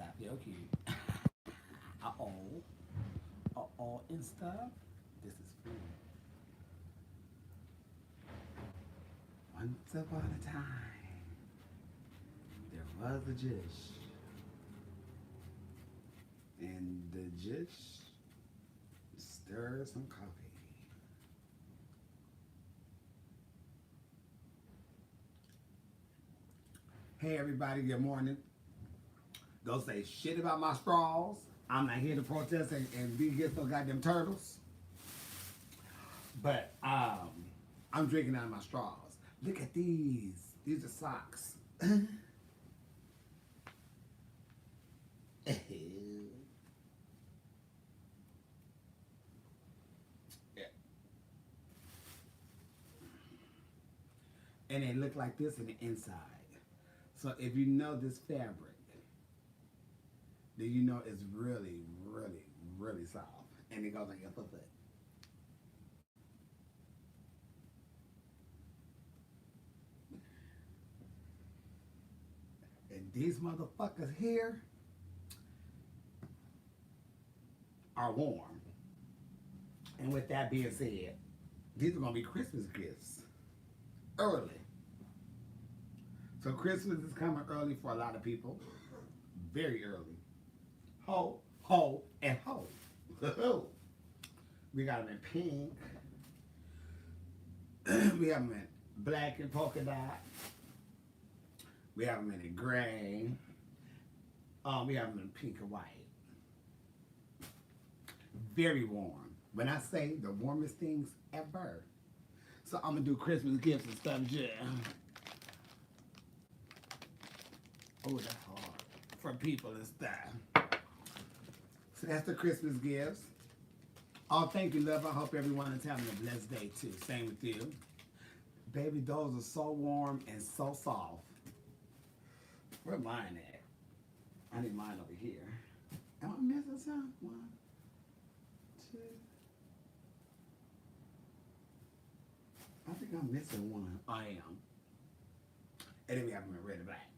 I feel cute. Uh-oh. Uh-oh and stuff. This is food. Once upon a time, there was a Jish. And the Jish stirred some coffee. Hey everybody, good morning. Don't say shit about my straws. I'm not here to protest and be against no goddamn turtles. But I'm drinking out of my straws. Look at these. These are socks. And they look like this in the inside. So if you know this fabric, then you know it's really, really, really soft. And it goes on your foot. And these motherfuckers here are warm. And with that being said, these are gonna be Christmas gifts early. So Christmas is coming early for a lot of people, very early. Ho, ho, and ho. We got them in pink. We have them in black and polka dot. We have them in gray. We have them in pink and white. Very warm. When I say the warmest things ever. So I'm gonna do Christmas gifts and stuff, yeah. Oh, that's hard. For people and stuff. So that's the Christmas gifts. Oh, thank you, love. I hope everyone is having a blessed day too. Same with you. Baby, those are so warm and so soft. Where mine at? I need mine over here. Am I missing some? One, two. I think I'm missing one. I am. And then we have them in red and black.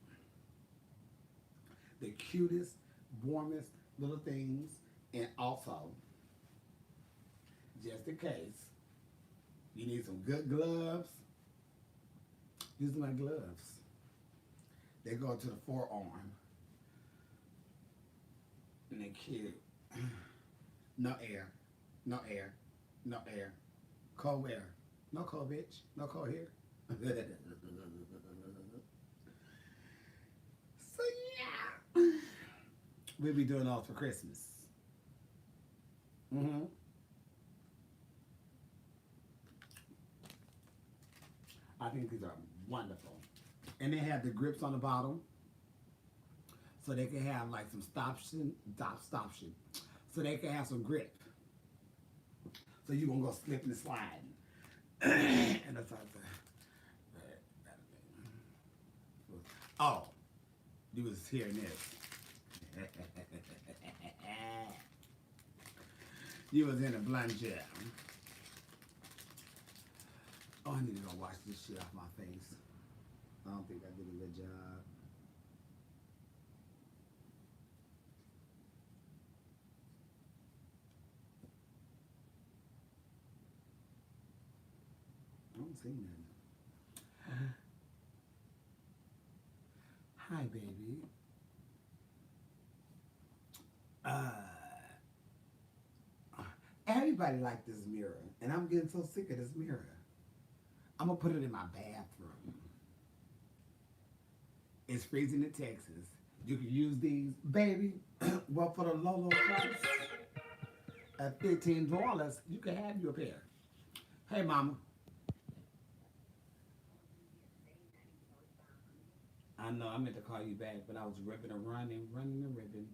The cutest, warmest little things. And also, just in case, you need some good gloves. These are my gloves. They go to the forearm. And they're cute. No air. No air. No air. Cold air. No cold bitch. No cold here. So yeah. We'll be doing all for Christmas. Mm-hmm. I think these are wonderful. And they have the grips on the bottom. So they can have like some stoption. So they can have some grip. So you won't go slipping and sliding. And that's how oh, you was hearing this. You was in a blunt jam. Oh, I need to go wash this shit off my face. I don't think I did a good job. I don't see nothing. Hi, baby. Everybody like this mirror, and I'm getting so sick of this mirror. I'm gonna put it in my bathroom. It's freezing in Texas. You can use these, baby. Well, for the low price at $15, you can have you a pair. Hey, mama. I know I meant to call you back, but I was ripping and running and ripping.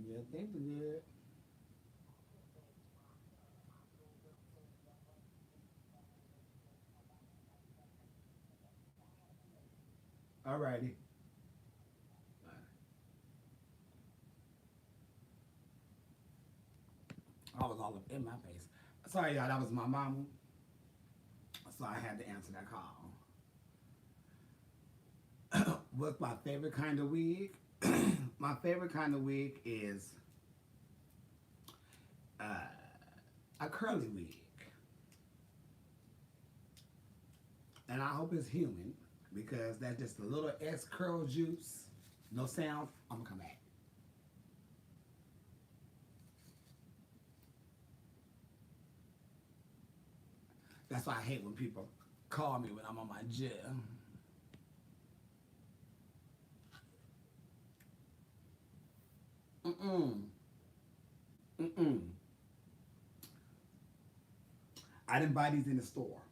Yeah, things are good. Alrighty. I was all up in my face. Sorry, y'all. That was my mama. So I had to answer that call. What's my favorite kind of wig? My favorite kind of wig is uh, a curly wig. And I hope it's human because that's just a little S curl juice. No sound. I'm gonna come back. That's why I hate when people call me when I'm on my gym. Mm-mm. Mm-mm. I didn't buy these in the store.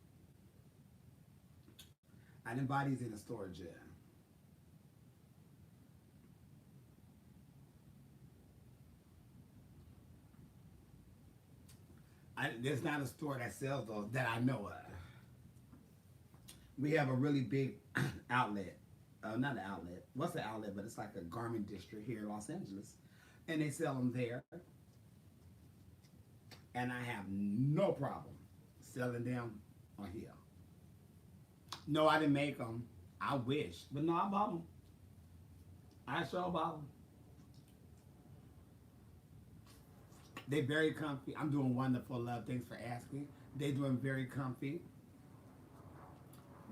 I didn't buy these in the store, Jen. There's not a store that sells those that I know of. We have a really big outlet. Not an outlet. What's the outlet? But it's like a garment district here in Los Angeles. And they sell them there. And I have no problem selling them on here. No, I didn't make them. I wish. But no, I bought them. I sure bought them. They're very comfy. I'm doing wonderful, love. Thanks for asking. They're doing very comfy.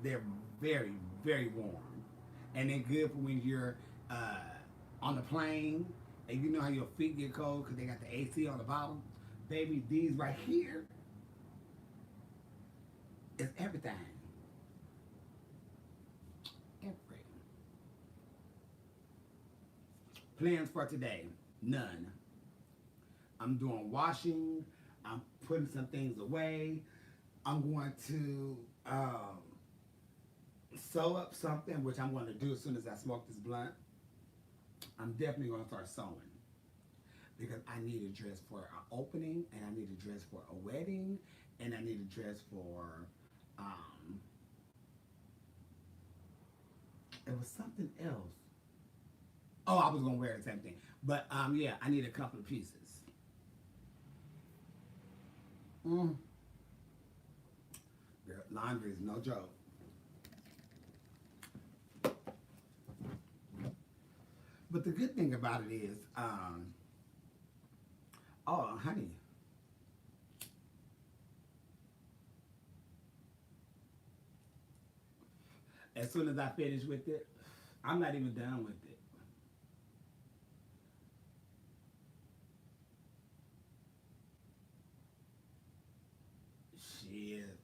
They're very, very warm. And they're good for when you're uh, on the plane and you know how your feet get cold because they got the AC on the bottom. Baby, these right here is everything. Everything. Plans for today? None. I'm doing washing. I'm putting some things away. I'm going to sew up something, which I'm going to do as soon as I smoke this blunt. I'm definitely going to start sewing because I need a dress for an opening, and I need a dress for a wedding, and I need a dress for um, it was something else. Oh, I was going to wear the same thing, but yeah, I need a couple of pieces. Mm. Girl, laundry is no joke. But the good thing about it is, oh, honey, as soon as I finish with it, I'm not even done with it. Shit.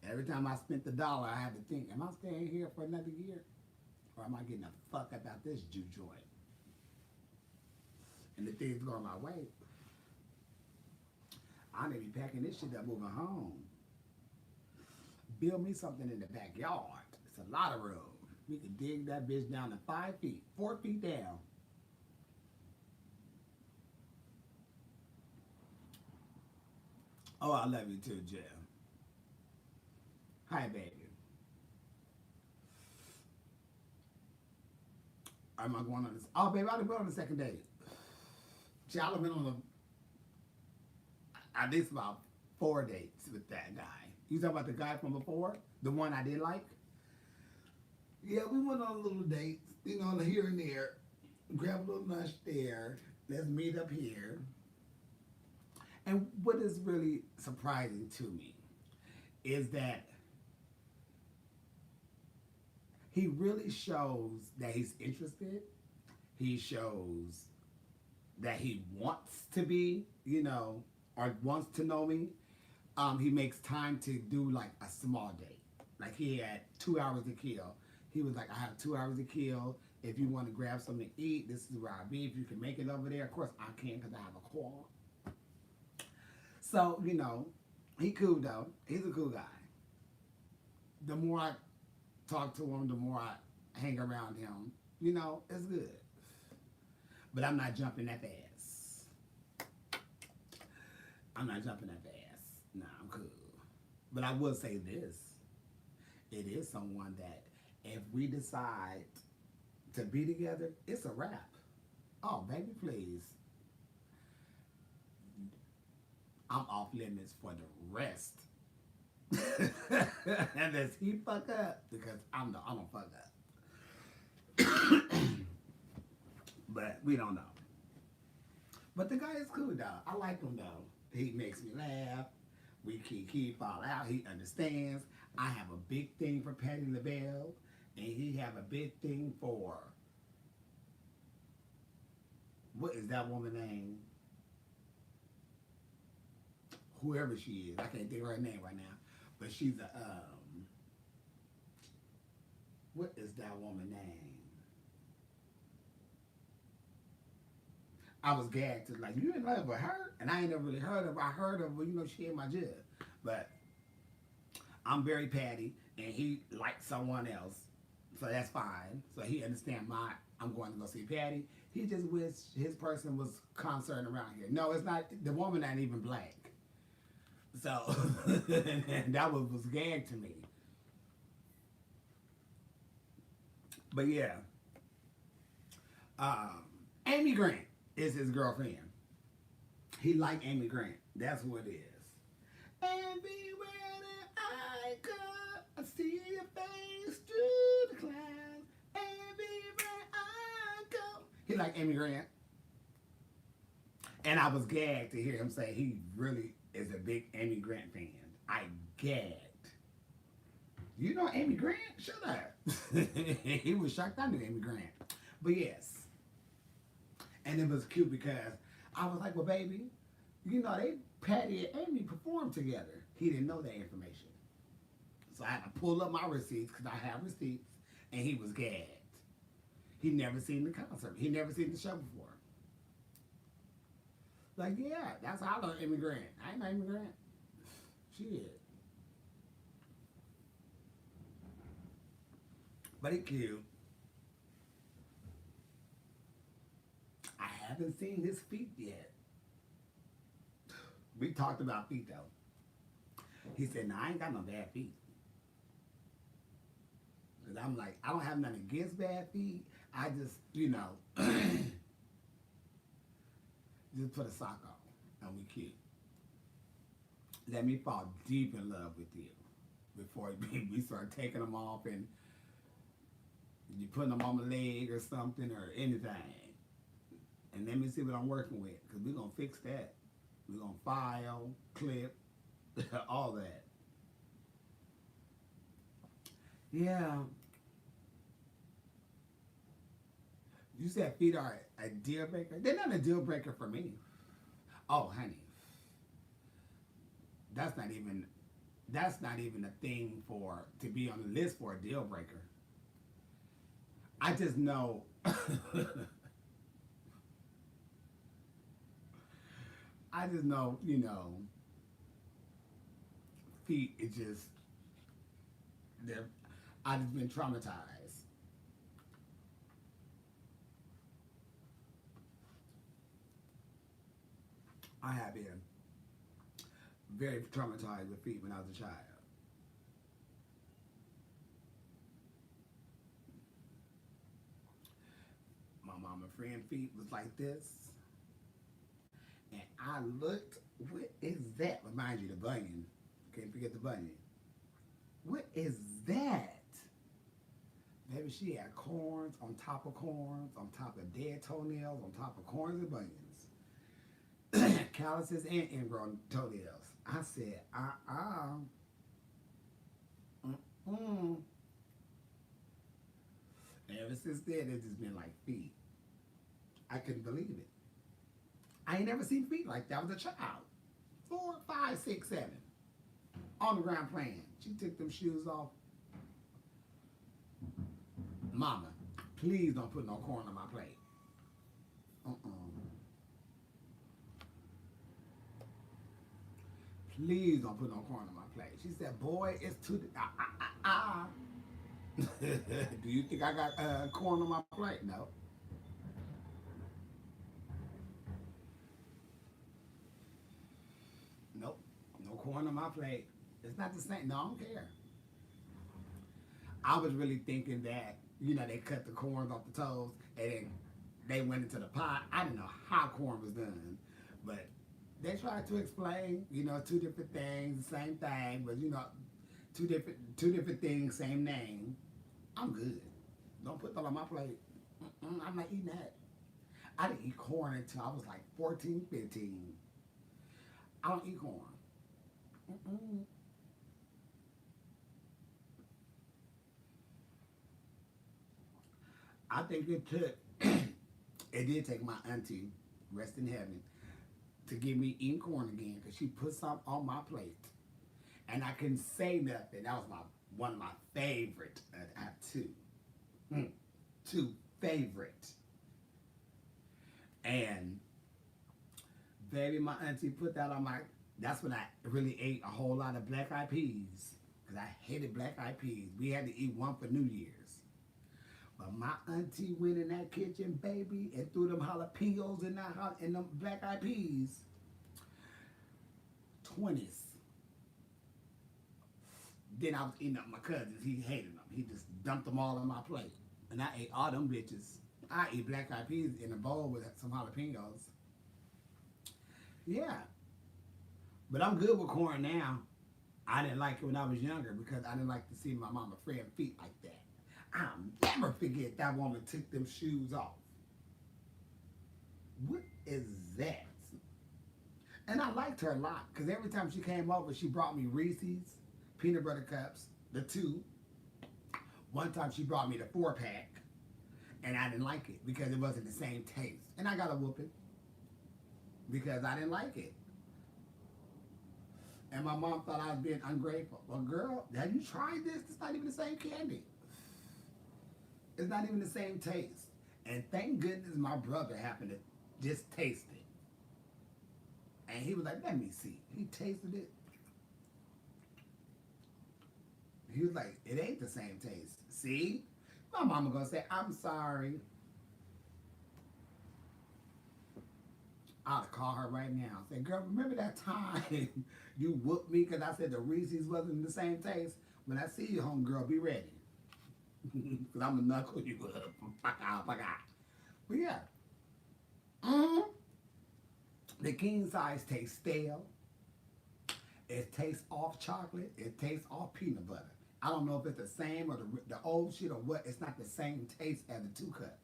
Every time I spent the dollar, I had to think, am I staying here for another year? Or am I getting the fuck about this Jew joint? And the things going my way, I may be packing this shit up moving home. Build me something in the backyard. It's a lot of room. We can dig that bitch down to 5 feet, 4 feet down. Oh, I love you too, Jeff. Hi, baby. Am I going on this? Oh, baby, I done went on the second date. Child, I've been on at least about 4 dates with that guy. You talking about the guy from before? The one I did like? Yeah, we went on little dates, you know, here and there. Grab a little lunch there. Let's meet up here. And what is really surprising to me is that he really shows that he's interested. He shows that he wants to be, you know, or wants to know me. He makes time to do like a small date. Like he had 2 hours to kill. He was like, I have 2 hours to kill. If you want to grab something to eat, this is where I'll be. If you can make it over there, of course I can because I have a call. So, you know, he cool though. He's a cool guy. The more I talk to him, the more I hang around him. You know, it's good. But I'm not jumping that fast. I'm not jumping that fast. Nah, I'm cool. But I will say this. It is someone that if we decide to be together, it's a wrap. Oh, baby, please. I'm off limits for the rest. Unless he fuck up, because I don't fuck up. But we don't know. But the guy is cool though. I like him though. He makes me laugh. We keep fall out. He understands. I have a big thing for Patti LaBelle, and he have a big thing for what is that woman name? Whoever she is, I can't think of her name right now. But she's a what is that woman name? I was gagged to like, you in love with her? And I ain't never really heard of her. I heard of her, you know, she in my judge. But I'm very Patty, and he likes someone else. So that's fine. So he understand I'm going to go see Patty. He just wish his person was concerned around here. No, it's not, the woman ain't even black. So, and that was gag to me. But yeah, um, Amy Grant is his girlfriend. He like Amy Grant. That's who it is. Everywhere that I go, I see your face through the clouds. Everywhere I go. He like Amy Grant. And I was gagged to hear him say he really is a big Amy Grant fan. I gagged. You know Amy Grant? Shut up. He was shocked I knew Amy Grant. But yes. And it was cute because I was like, well, baby, you know, Patty and Amy performed together. He didn't know that information. So I had to pull up my receipts because I have receipts. And he was gagged. He never seen the concert. He never seen the show before. Like, yeah, that's how I know Amy Grant. I ain't know Amy Grant. Shit. But he cute. I haven't seen his feet yet. We talked about feet though. He said, "No, I ain't got no bad feet." Cause I'm like, I don't have nothing against bad feet. I just, you know, just put a sock on, and we cute. Let me fall deep in love with you before we start taking them off and you putting them on my leg or something or anything. And let me see what I'm working with, because we're going to fix that. We're going to file, clip, all that. Yeah. You said feet are a deal breaker? They're not a deal breaker for me. Oh, honey. That's not even a thing to be on the list for a deal breaker. I just know I just know, you know, feet, it just, I've just been traumatized. I have been very traumatized with feet when I was a child. My mama friend feet was like this, and I looked, what is that? But mind you, the bunion. Can't forget the bunion. What is that? Maybe she had corns on top of corns, on top of dead toenails, on top of corns and bunions. Calluses and ingrown toenails. I said, mm-mm. And ever since then, it's just been like feet. I couldn't believe it. I ain't never seen feet like that. I was a child. 4, 5, 6, 7. On the ground playing. She took them shoes off. Mama, please don't put no corn on my plate. Please don't put no corn on my plate. She said, boy, it's too... Do you think I got corn on my plate? No. Nope. No corn on my plate. It's not the same. No, I don't care. I was really thinking that, they cut the corns off the toes and then they went into the pot. I didn't know how corn was done. But they tried to explain, two different things, the same thing, but two different things, same name. I'm good. Don't put that on my plate. I'm not eating that. I didn't eat corn until I was like 14, 15. I don't eat corn. Mm-mm. I think it took, it did take my auntie, rest in heaven, to get me eating corn again because she put some on my plate. And I couldn't say nothing. That was one of my favorite. I have two. Mm, two favorite. And baby, my auntie put that on my. That's when I really ate a whole lot of black eyed peas because I hated black eyed peas. We had to eat one for New Year's. But my auntie went in that kitchen, baby, and threw them jalapenos in them black eyed peas. 20s. Then I was eating up my cousins. He hated them. He just dumped them all on my plate. And I ate all them bitches. I ate black eyed peas in a bowl with some jalapenos. Yeah. But I'm good with corn now. I didn't like it when I was younger because I didn't like to see my mama Fred feet like that. I'll never forget that woman took them shoes off. What is that? And I liked her a lot because every time she came over, she brought me Reese's peanut butter cups, the two. One time she brought me the 4-pack, and I didn't like it because it wasn't the same taste. And I got a whooping because I didn't like it. And my mom thought I was being ungrateful. Well, girl, have you tried this? It's not even the same candy. It's not even the same taste. And thank goodness my brother happened to just taste it. And he was like, let me see. He tasted it. He was like, it ain't the same taste. See? My mama gonna say, I'm sorry. I'll call her right now. Say, girl, remember that time you whooped me because I said the Reese's wasn't the same taste? When I see you, homegirl, be ready. Because I'm going to knuckle you up. But yeah. Mm, the king size tastes stale. It tastes off chocolate. It tastes off peanut butter. I don't know if it's the same or the old shit or what. It's not the same taste as the 2-cup.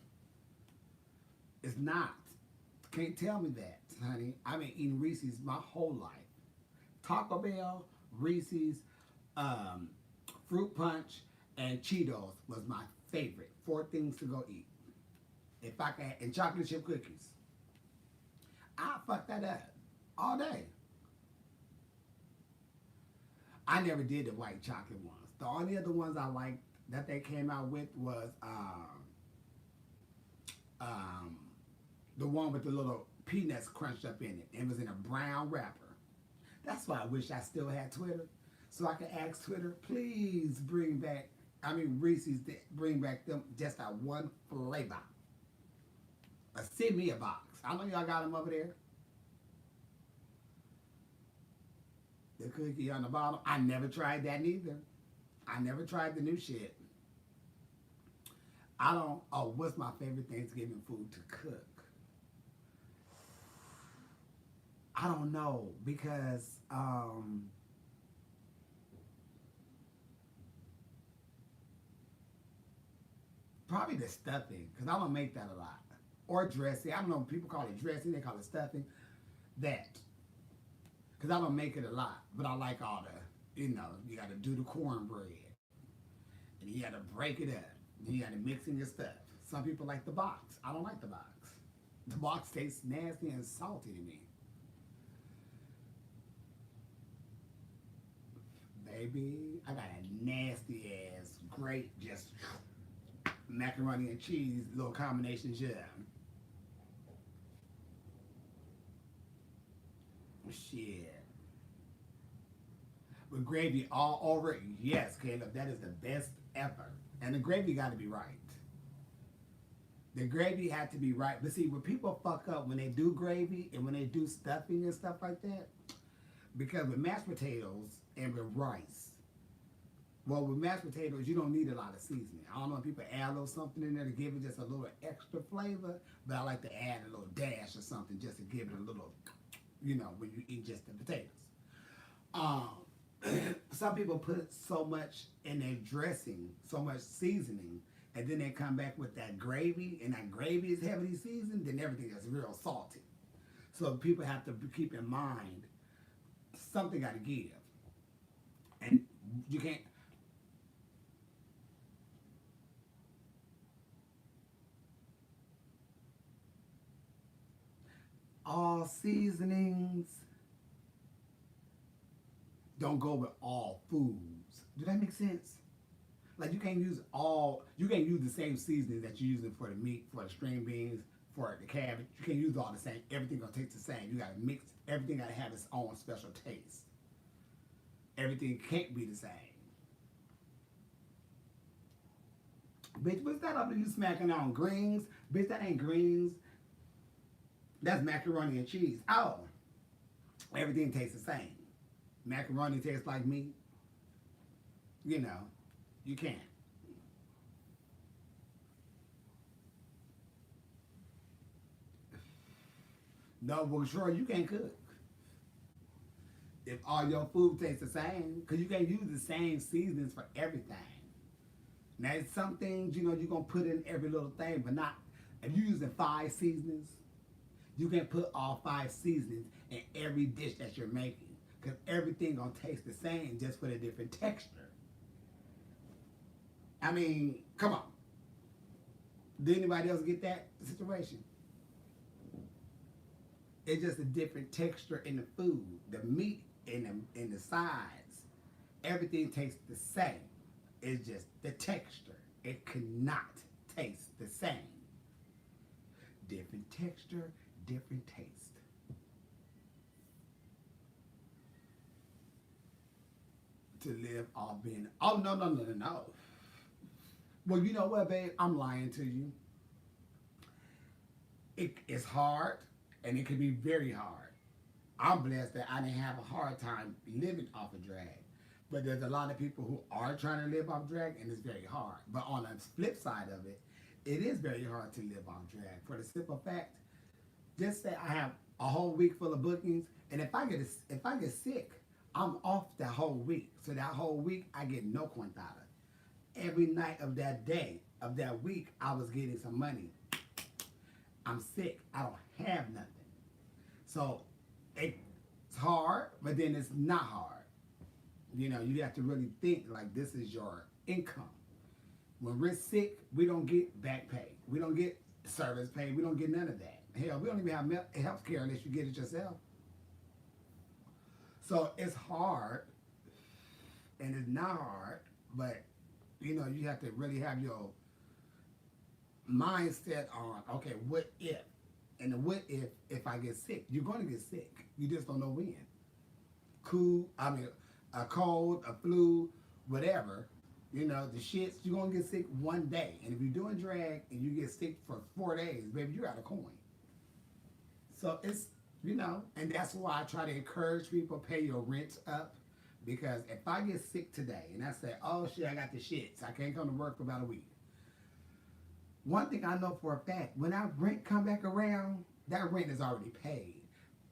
It's not. Can't tell me that, honey. I've been eating Reese's my whole life. Taco Bell, Reese's, Fruit Punch, and Cheetos was my favorite. 4 things to go eat. If I could, and chocolate chip cookies. I'll fuck that up all day. I never did the white chocolate ones. The only other ones I liked that they came out with was the one with the little peanuts crunched up in it. It was in a brown wrapper. That's why I wish I still had Twitter. So I could ask Twitter, please bring back, Reese's, bring back them just that one flavor. Send me a box. I know y'all got them over there. The cookie on the bottom. I never tried that neither. I never tried the new shit. What's my favorite Thanksgiving food to cook? I don't know because probably the stuffing because I don't make that a lot. Or dressing. I don't know, people call it dressing, they call it stuffing. That. Because I don't make it a lot, but I like all the, you got to do the cornbread. And you got to break it up. Then you got to mix in your stuff. Some people like the box. I don't like the box. The box tastes nasty and salty to me. Baby, I got a nasty ass, great, just macaroni and cheese, little combination jam. Shit. With gravy all over it, yes, Caleb, that is the best ever. And the gravy got to be right. The gravy had to be right. But see, when people fuck up when they do gravy and when they do stuffing and stuff like that, because with mashed potatoes and with rice, Well, with mashed potatoes, you don't need a lot of seasoning. I don't know if people add a little something in there to give it just a little extra flavor, but I like to add a little dash or something just to give it a little, when you eat just the potatoes. Um, some people put so much in their dressing, so much seasoning, and then they come back with that gravy, and that gravy is heavily seasoned, then everything is real salty. So people have to keep in mind something got to give, and you can't. All seasonings don't go with all foods. Do that make sense? Like you can't use the same seasoning that you're using for the meat, for the string beans, for the cabbage. You can't use all the same. Everything gonna taste the same. You gotta mix. Everything gotta have its own special taste. Everything can't be the same. Bitch, what's that up that you smacking on? Greens? Bitch, that ain't greens. That's macaroni and cheese. Oh, everything tastes the same. Macaroni tastes like meat. You know, you can't. No, well, sure, you can't cook. If all your food tastes the same, because you can't use the same seasonings for everything. Now, some things, you're going to put in every little thing, but not, if you're using 5 seasonings, you can put all 5 seasonings in every dish that you're making. Because everything going to taste the same just with a different texture. I mean, come on. Did anybody else get that situation? It's just a different texture in the food, the meat in the sides. Everything tastes the same. It's just the texture. It cannot taste the same. Different texture, different taste. To live off being. Oh no no no no no. Well, you know what, babe? I'm lying to you. It's hard, and it can be very hard. I'm blessed that I didn't have a hard time living off of drag. But there's a lot of people who are trying to live off drag, and it's very hard. But on the flip side of it, it is very hard to live off drag. For the simple fact, just say I have a whole week full of bookings, and if I get sick, I'm off that whole week. So that whole week, I get no contada. Every night of that day of that week, I was getting some money. I'm sick. I don't have nothing. So it's hard, but then it's not hard. You have to really think like this is your income. When we're sick, we don't get back pay. We don't get service pay. We don't get none of that. Hell, we don't even have health care unless you get it yourself. So it's hard, and it's not hard, but you have to really have your mindset on, okay, what if? And the what if I get sick? You're going to get sick. You just don't know when. A cold, a flu, whatever. The shits, you're going to get sick one day. And if you're doing drag and you get sick for 4 days, baby, you're out of coin. So it's, and that's why I try to encourage people, pay your rent up. Because if I get sick today and I say, oh shit, I got the shits, I can't come to work for about a week. One thing I know for a fact, when our rent come back around, that rent is already paid.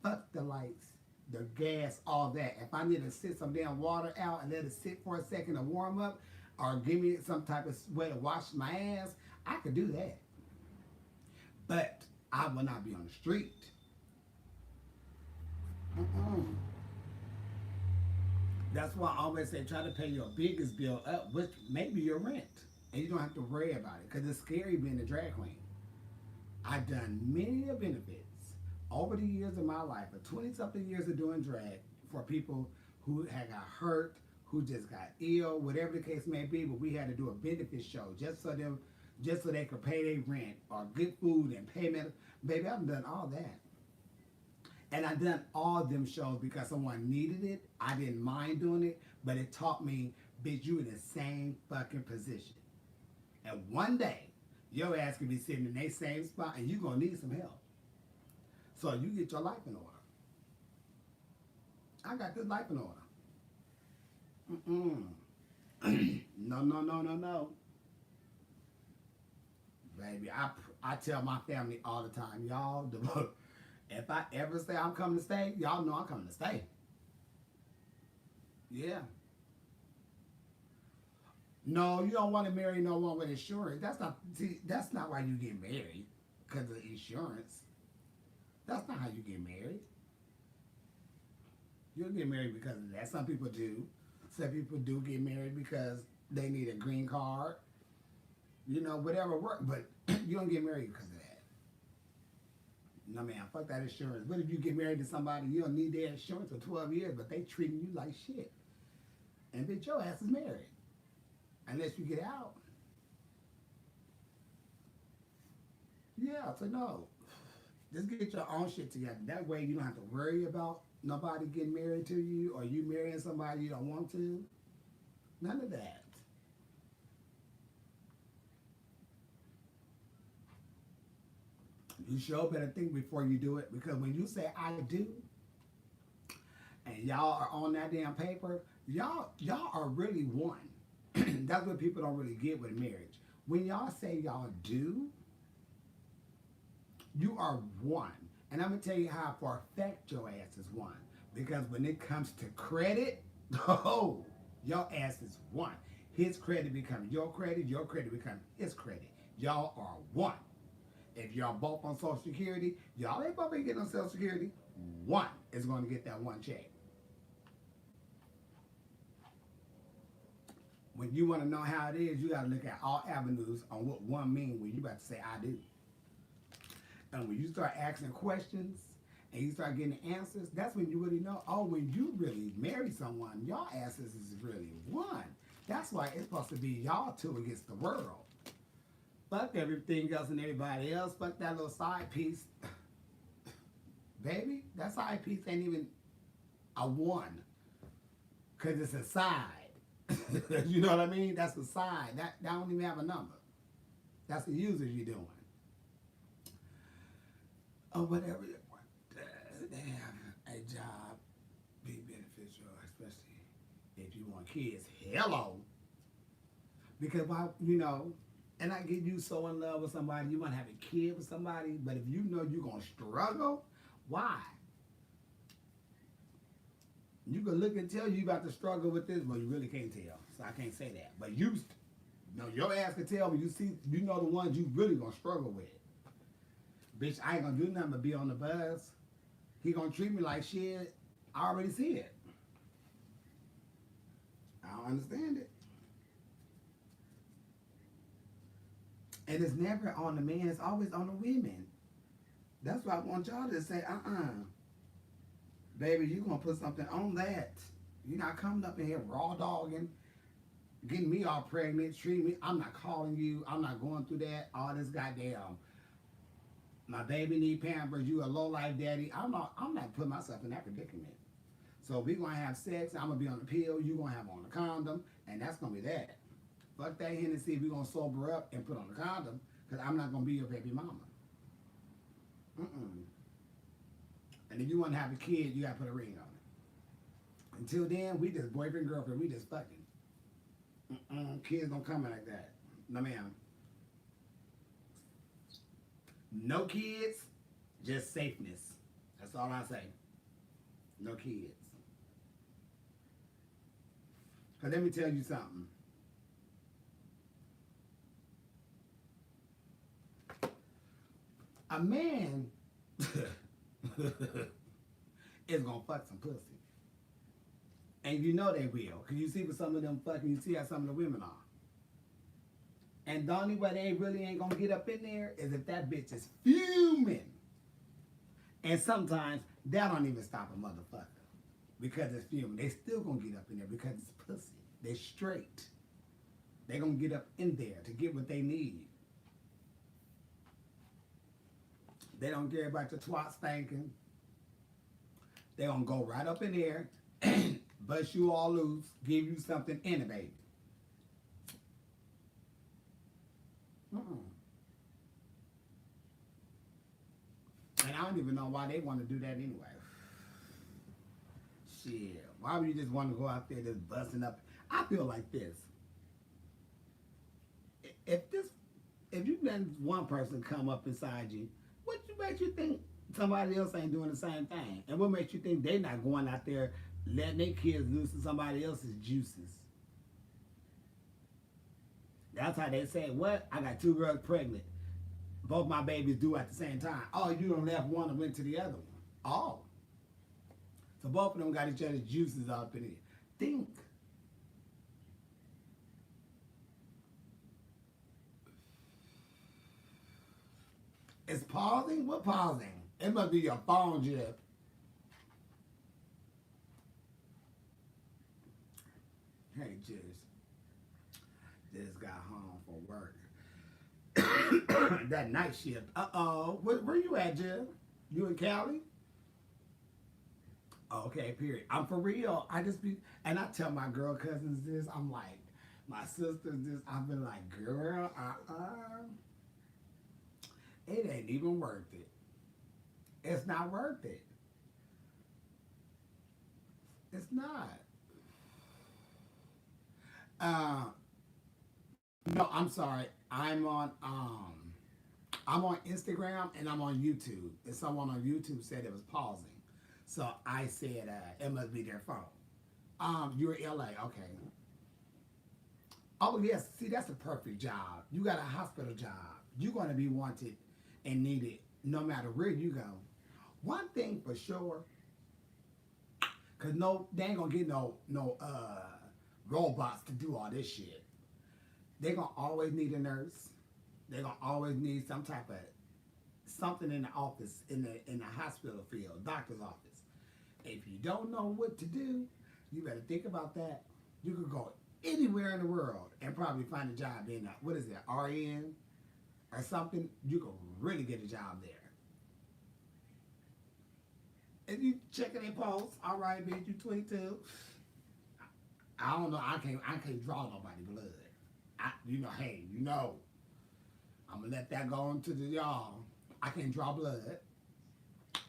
Fuck the lights, the gas, all that. If I need to sit some damn water out and let it sit for a second to warm up, or give me some type of way to wash my ass, I could do that. But I will not be on the street. Mm-mm. That's why I always say try to pay your biggest bill up, which may be your rent. And you don't have to worry about it because it's scary being a drag queen. I've done many benefits over the years of my life, for 20 something years of doing drag for people who had got hurt, who just got ill, whatever the case may be, but we had to do a benefit show just so they could pay their rent or get food and payment. Baby, I've done all that. And I done all them shows because someone needed it. I didn't mind doing it, but it taught me, bitch, you in the same fucking position. And one day, your ass could be sitting in that same spot and you're going to need some help. So you get your life in order. I got this life in order. Mm-mm. No, no, no, no, no. Baby, I tell my family all the time, y'all, if I ever say I'm coming to stay, y'all know I'm coming to stay. Yeah. No, you don't want to marry no one with insurance. That's not why you get married, because of insurance. That's not how you get married. You'll get married because of that. Some people do. Some people do get married because they need a green card. Whatever work. But you don't get married because of that. No, man, fuck that insurance. What if you get married to somebody, you don't need their insurance for 12 years, but they treating you like shit? And bitch, your ass is married. Unless you get out. Yeah, so no. Just get your own shit together. That way you don't have to worry about nobody getting married to you or you marrying somebody you don't want to. None of that. You sure better think before you do it, because when you say I do and y'all are on that damn paper, y'all are really one. That's what people don't really get with marriage. When y'all say y'all do, you are one. And I'm gonna tell you how far fetched your ass is one. Because when it comes to credit, oh, your ass is one. His credit becomes your credit becomes his credit. Y'all are one. If y'all both on Social Security, y'all ain't both getting on Social Security. One is going to get that one check. When you want to know how it is, you got to look at all avenues on what one means when you about to say I do. And when you start asking questions and you start getting answers, that's when you really know, oh, when you really marry someone, y'all asses is really one. That's why it's supposed to be y'all two against the world. Fuck everything else and everybody else. Fuck that little side piece. Baby, that side piece ain't even a one. Because it's a side. You know what I mean? That's a side. That don't even have a number. That's the users you're doing. Or whatever you want. They have a job, be beneficial, especially if you want kids. Hello. Because why, and I get you so in love with somebody, you want to have a kid with somebody, but if you know you're going to struggle, why? You can look and tell you about to struggle with this, but you really can't tell. So I can't say that. But your ass can tell when you know the ones you really going to struggle with. Bitch, I ain't going to do nothing but be on the bus. He going to treat me like shit. I already see it. I don't understand it. And it's never on the man, it's always on the women. That's why I want y'all to say, baby, you gonna put something on that. You're not coming up in here raw dogging, getting me all pregnant, treating me. I'm not calling you. I'm not going through that. All this goddamn, my baby need Pampers, you a low life daddy. I'm not putting myself in that predicament. So we gonna have sex, I'm gonna be on the pill, you gonna have on the condom, and that's gonna be that. Fuck that Hennessy, we gonna sober up and put on the condom, because I'm not gonna be your baby mama. And if you want to have a kid, you gotta put a ring on it. Until then, we just boyfriend, girlfriend, we just fucking. Kids don't come like that. No ma'am. No kids, just safeness. That's all I say. No kids. Because let me tell you something. A man is gonna fuck some pussy. And you know they will. Because you see what some of them fucking, you see how some of the women are. And the only way they really ain't gonna get up in there is if that bitch is fuming. And sometimes that don't even stop a motherfucker. Because it's fuming. They still gonna get up in there because it's pussy. They're straight. They gonna get up in there to get what they need. They don't care about your twat spanking. They gonna go right up in there, bust you all loose, give you something in it, baby. And I don't even know why they want to do that anyway. Shit, why would you just want to go out there just busting up? I feel like this. if this, if you let one person come up inside you, what you makes you think somebody else ain't doing the same thing? And what makes you think they not going out there letting their kids loose in somebody else's juices? That's how they say, what? I got two girls pregnant. Both my babies due at the same time. Oh, you don't left one and went to the other one. Oh. So both of them got each other's juices up in it. Think. It's pausing? What pausing? It must be your phone, Jeff. Hey, just got home from work. That night shift. Uh-oh. Where you at, Jeff? You in Cali? Okay, period. I'm for real. I just be, and I tell my girl cousins this. I'm like, my sisters this. I've been like, girl, it ain't even worth it. It's not worth it. It's not. Uh, no, I'm sorry. I'm on Instagram and I'm on YouTube. And someone on YouTube said it was pausing. So I said it must be their phone. You're in LA, okay. Oh yes, see that's a perfect job. You got a hospital job. You're gonna be wanted and needed no matter where you go. One thing for sure, cause no, they ain't gonna get no robots to do all this shit. They gonna always need a nurse. They gonna always need some type of something in the office, in the hospital field, doctor's office. If you don't know what to do, you better think about that. You could go anywhere in the world and probably find a job in that. What is that, RN or something? You could really get a job there. And you checking their posts, all right, bitch, you 22. I don't know. I can't draw nobody blood. Hey, I'm gonna let that go into the y'all. I can't draw blood.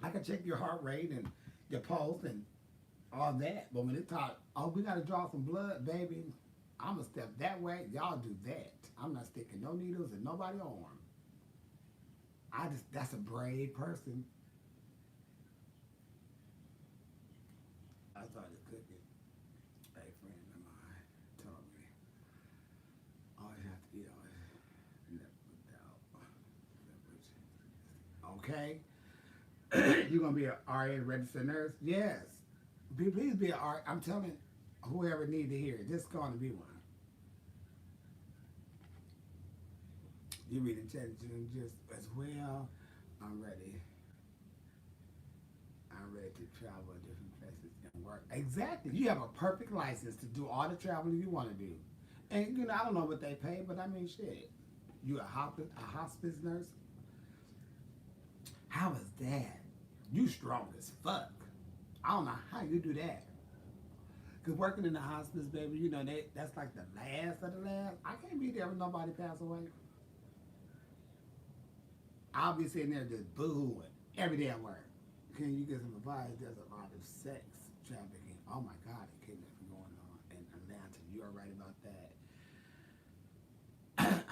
I can check your heart rate and your pulse and all that. But when it talk, oh, we gotta draw some blood, baby. I'm gonna step that way. Y'all do that. I'm not sticking no needles in nobody's arm. That's a brave person. I started cooking. A friend of mine told me all you have to eat is never doubt. Okay? You're gonna be an RA registered nurse? Yes. Please be an RA. I'm telling whoever need to hear it, this is gonna be one. You read the chat just as well. I'm ready. I'm ready to travel to different places and work. Exactly. You have a perfect license to do all the traveling you want to do. And I don't know what they pay, but I mean, shit. You a hospice nurse? How is that? You strong as fuck. I don't know how you do that. Cause working in the hospice, baby, that's like the last of the last. I can't be there when nobody pass away. I'll be sitting there just booing every day at work. Can you get some advice? There's a lot of sex trafficking. Oh my God, and kidnapping going on in Atlanta. You are right about that.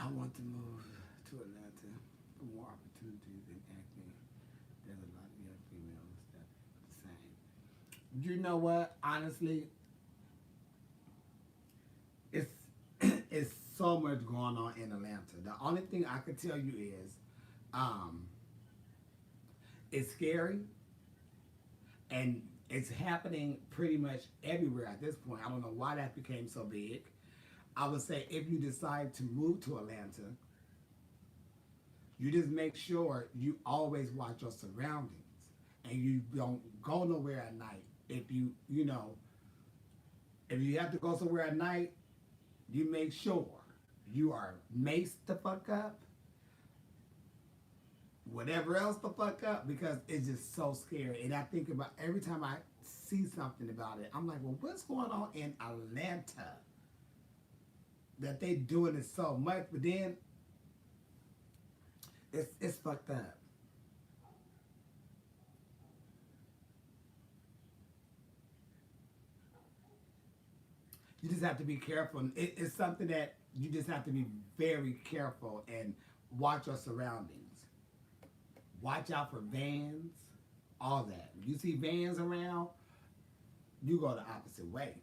I want to move to Atlanta for more opportunities in acting. There's a lot of young females that are the same. You know what? Honestly, it's it's so much going on in Atlanta. The only thing I could tell you is, um, it's scary and it's happening pretty much everywhere at this point. I don't know why that became so big. I would say if you decide to move to Atlanta, you just make sure you always watch your surroundings and you don't go nowhere at night. If you have to go somewhere at night, you make sure you are maced the fuck up, whatever else the fuck up, because it's just so scary. And I think about every time I see something about it, I'm like, well, what's going on in Atlanta that they doing it so much? But then it's fucked up. You just have to be careful. It's something that You just have to be very careful and watch your surroundings. Watch out for vans, all that. If you see vans around, you go the opposite way.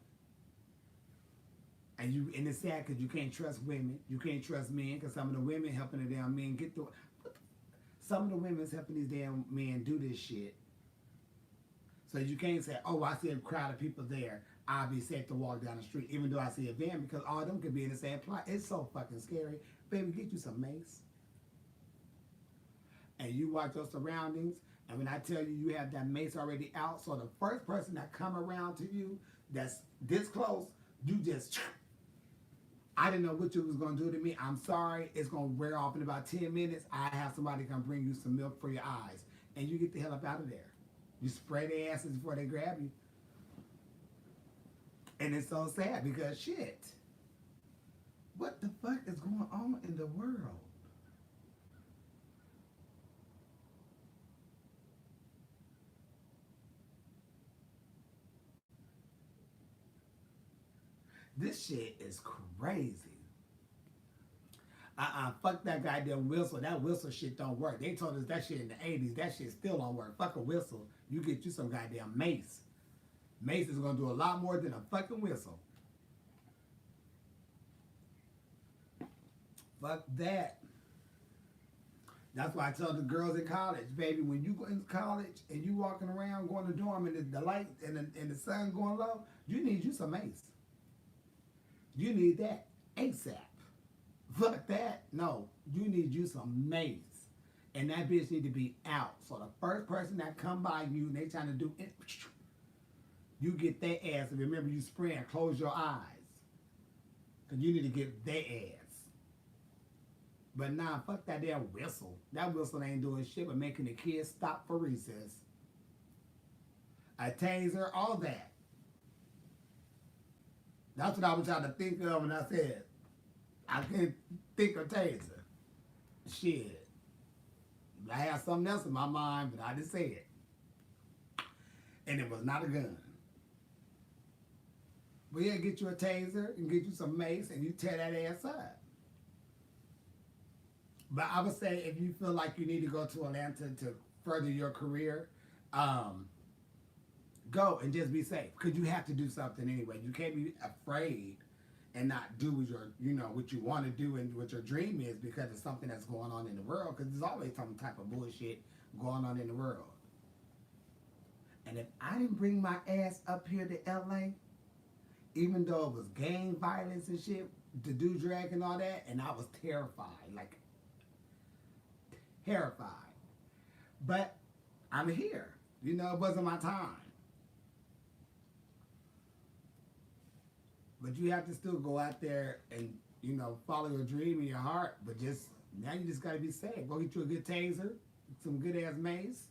And it's sad because you can't trust women, you can't trust men because some of the women helping the damn men get through. Some of the women's helping these damn men do this shit. So you can't say, oh, I see a crowd of people there, I'll be safe to walk down the street, even though I see a van, because all of them could be in the same plot. It's so fucking scary. Baby, get you some mace. And you watch your surroundings, and when I tell you you have that mace already out, so the first person that come around to you that's this close, you just, I didn't know what you was going to do to me. I'm sorry. It's going to wear off in about 10 minutes. I have somebody come bring you some milk for your eyes. And you get the hell up out of there. You spray their asses before they grab you. And it's so sad because shit. What the fuck is going on in the world? This shit is crazy. Fuck that goddamn whistle. That whistle shit don't work. They told us that shit in the 80s. That shit still don't work. Fuck a whistle. You get you some goddamn mace. Mace is gonna do a lot more than a fucking whistle. Fuck that. That's why I tell the girls in college, baby, when you go into college and you walking around going to dorm and the light and the sun going low, you need you some mace. You need that ASAP. Fuck that. No, you need you some mace. And that bitch need to be out. So the first person that come by you and they trying to do it, you get their ass. And remember, you spray and close your eyes. Because you need to get their ass. But nah, fuck that damn whistle. That whistle ain't doing shit but making the kids stop for recess. A taser, all that. That's what I was trying to think of when I said, I can't think of taser. Shit. I had something else in my mind, but I didn't say it. And it was not a gun. But yeah, get you a taser and get you some mace and you tear that ass up. But I would say if you feel like you need to go to Atlanta to further your career, go and just be safe. Because you have to do something anyway. You can't be afraid and not do what what you want to do and what your dream is because of something that's going on in the world. Because there's always some type of bullshit going on in the world. And if I didn't bring my ass up here to LA, even though it was gang violence and shit, to do drag and all that, and I was terrified, like terrified. But I'm here. It wasn't my time. But you have to still go out there and, follow your dream in your heart. But now you just got to be safe. Go get you a good taser, some good ass mace.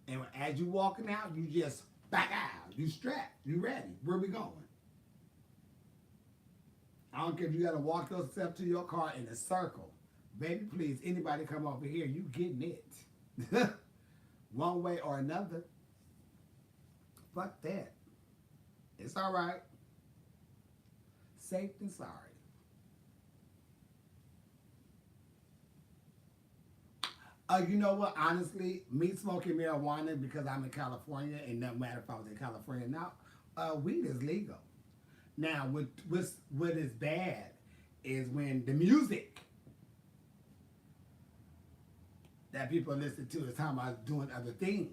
And as you walking out, you just back out. You strapped. You ready. Where we going? I don't care if you got to walk yourself to your car in a circle. Baby, please, anybody come over here, you getting it. One way or another. Fuck that. It's all right. Safe and sorry. You know what? Honestly, me smoking marijuana because I'm in California, and no matter if I was in California now, weed is legal. Now, what is bad is when the music that people listen to is talking about doing other things.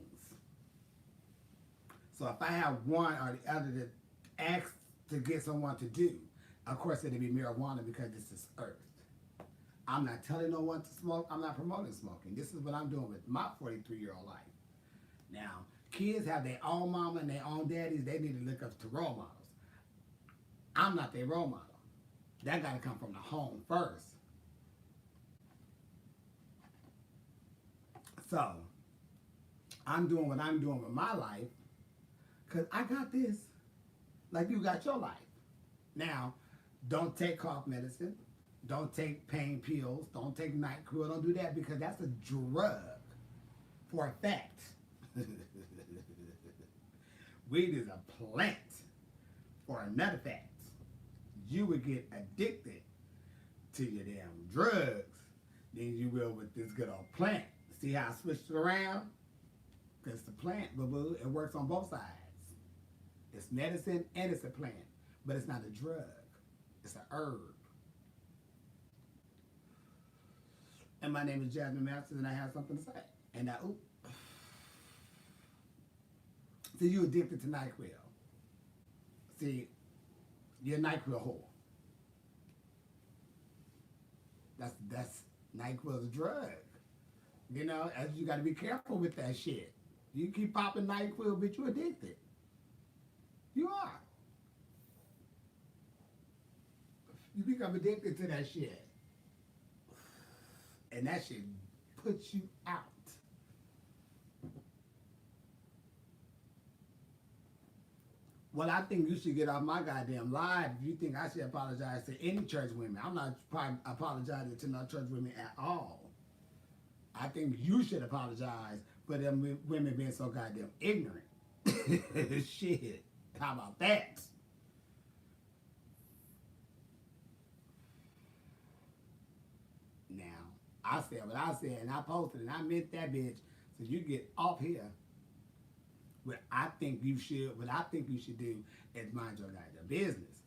So if I have one or the other to ask to get someone to do, of course it'll be marijuana because this is earth. I'm not telling no one to smoke. I'm not promoting smoking. This is what I'm doing with my 43-year-old life. Now, kids have their own mama and their own daddies. They need to look up to role models. I'm not their role model. That got to come from the home first. So, I'm doing what I'm doing with my life because I got this like you got your life. Now, don't take cough medicine. Don't take pain pills. Don't take NyQuil. Don't do that because that's a drug for a fact. Weed is a plant for another fact. You would get addicted to your damn drugs than you will with this good old plant. See how I switched it around? Because the plant, boo-boo, it works on both sides. It's medicine and it's a plant, but it's not a drug. It's a herb. And my name is Jasmine Masters, and I have something to say. And I, oop. See, you addicted to NyQuil. See, you're a NyQuil whore. That's NyQuil's a drug. You know, as you got to be careful with that shit. You keep popping NyQuil, bitch, you addicted. You are. You become addicted to that shit. And that shit puts you out. Well, I think you should get off my goddamn live if you think I should apologize to any church women. I'm not apologizing to no church women at all. I think you should apologize for them women being so goddamn ignorant. Shit. How about that? Now, I said what I said, and I posted, and I meant that, bitch. So you get off here. What I think you should do is mind your goddamn business.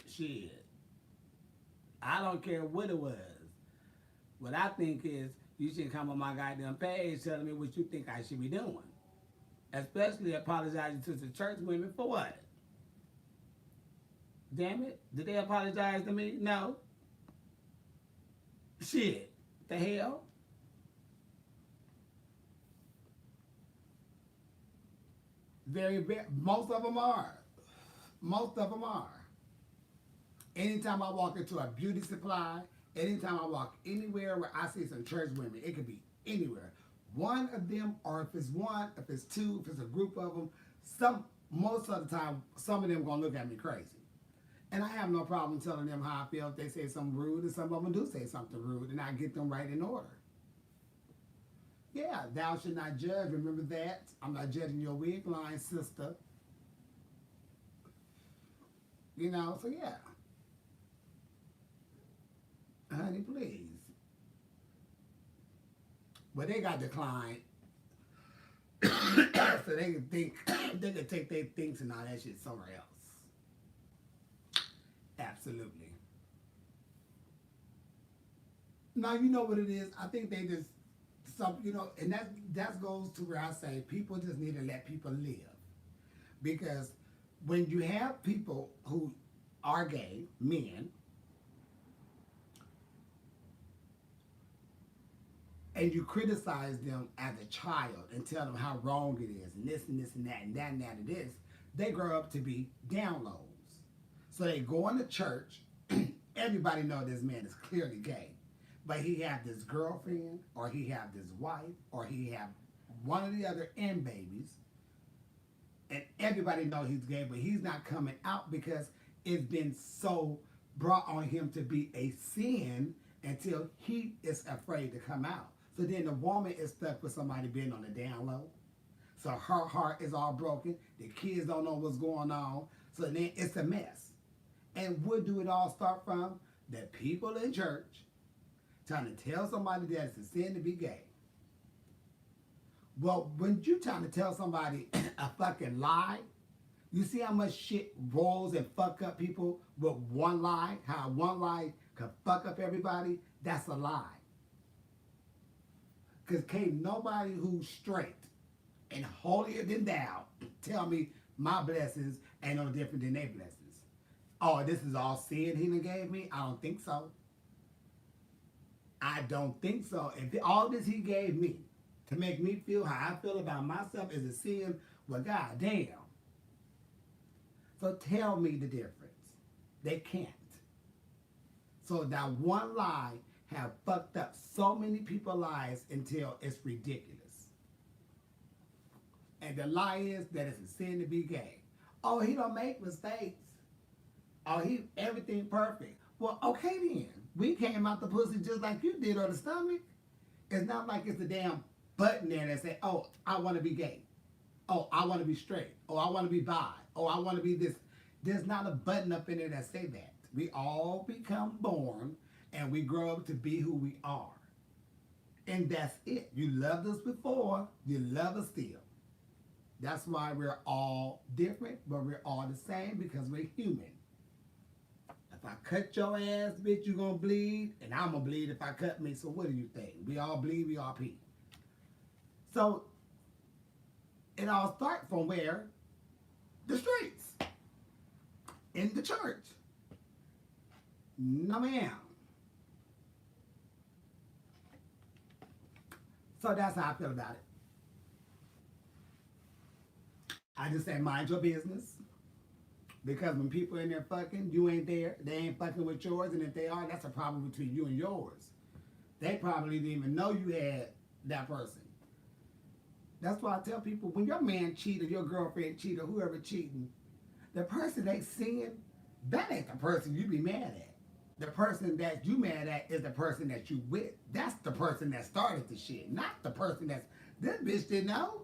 Shit. I don't care what it was. What I think is you should come on my goddamn page telling me what you think I should be doing. Especially apologizing to the church women for what? Damn it. Did they apologize to me? No. Shit. The hell? Most of them are. Most of them are. Anytime I walk into a beauty supply, anytime I walk anywhere where I see some church women, it could be anywhere. One of them, or if it's one, if it's two, if it's a group of them, most of the time, some of them gonna look at me crazy. And I have no problem telling them how I feel if they say something rude, and some of them do say something rude, and I get them right in order. Yeah, thou should not judge. Remember that? I'm not judging your wig line, sister. You know, so yeah. Honey, please. But they got declined. So they can think, they can take their things and all that shit somewhere else. Absolutely. Now, you know what it is? I think they just, you know, and that goes to where I say people just need to let people live. Because when you have people who are gay, men, and you criticize them as a child and tell them how wrong it is, and this and this and that and that and that and this, they grow up to be downloads. So they go into church, everybody know this man is clearly gay. But he have this girlfriend, or he have this wife, or he have one or the other and babies. And everybody know he's gay, but he's not coming out because it's been so brought on him to be a sin until he is afraid to come out. So then the woman is stuck with somebody being on the down low. So her heart is all broken. The kids don't know what's going on. So then it's a mess. And where do it all start from? The people in church trying to tell somebody that it's a sin to be gay. Well, when you trying to tell somebody a fucking lie, you see how much shit rolls and fuck up people with one lie? How one lie can fuck up everybody? That's a lie. Because can't nobody who's straight and holier than thou tell me my blessings ain't no different than their blessings. Oh, this is all sin he done gave me? I don't think so. I don't think so. If all this he gave me to make me feel how I feel about myself is a sin, well, goddamn. So tell me the difference. They can't. So that one lie have fucked up so many people's lives until it's ridiculous. And the lie is that it's a sin to be gay. Oh, he don't make mistakes. Oh, he everything perfect. Well, okay then. We came out the pussy just like you did, or the stomach. It's not like it's a damn button there that say, oh, I want to be gay. Oh, I want to be straight. Oh, I want to be bi. Oh, I want to be this. There's not a button up in there that say that. We all become born and we grow up to be who we are. And that's it. You loved us before, you love us still. That's why we're all different, but we're all the same because we're human. If I cut your ass, bitch, you gonna bleed, and I'm gonna bleed if I cut me. So what do you think? We all bleed, we all pee. So it all starts from where? The streets. In the church. No ma'am. So that's how I feel about it. I just say mind your business. Because when people in there fucking, you ain't there. They ain't fucking with yours. And if they are, that's a problem between you and yours. They probably didn't even know you had that person. That's why I tell people, when your man cheat or your girlfriend cheat or whoever cheating, the person they seeing, that ain't the person you be mad at. The person that you mad at is the person that you with. That's the person that started the shit, not the person that's, this bitch didn't know.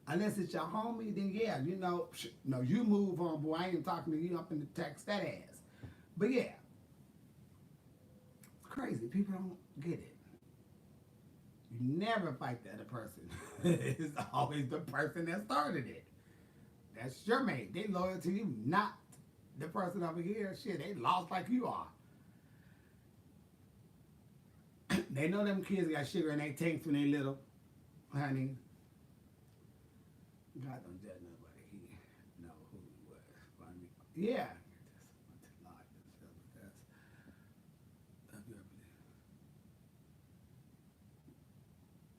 Unless it's your homie, then yeah, you know, no, you move on, boy. I ain't even talking to you up in the text that ass. But yeah, it's crazy. People don't get it. You never fight the other person. It's always the person that started it. That's your mate. They loyal to you, not the person over here. Shit, they lost like you are. They know them kids got sugar in their tanks when they little, honey. God don't judge nobody. He know who he was. Yeah.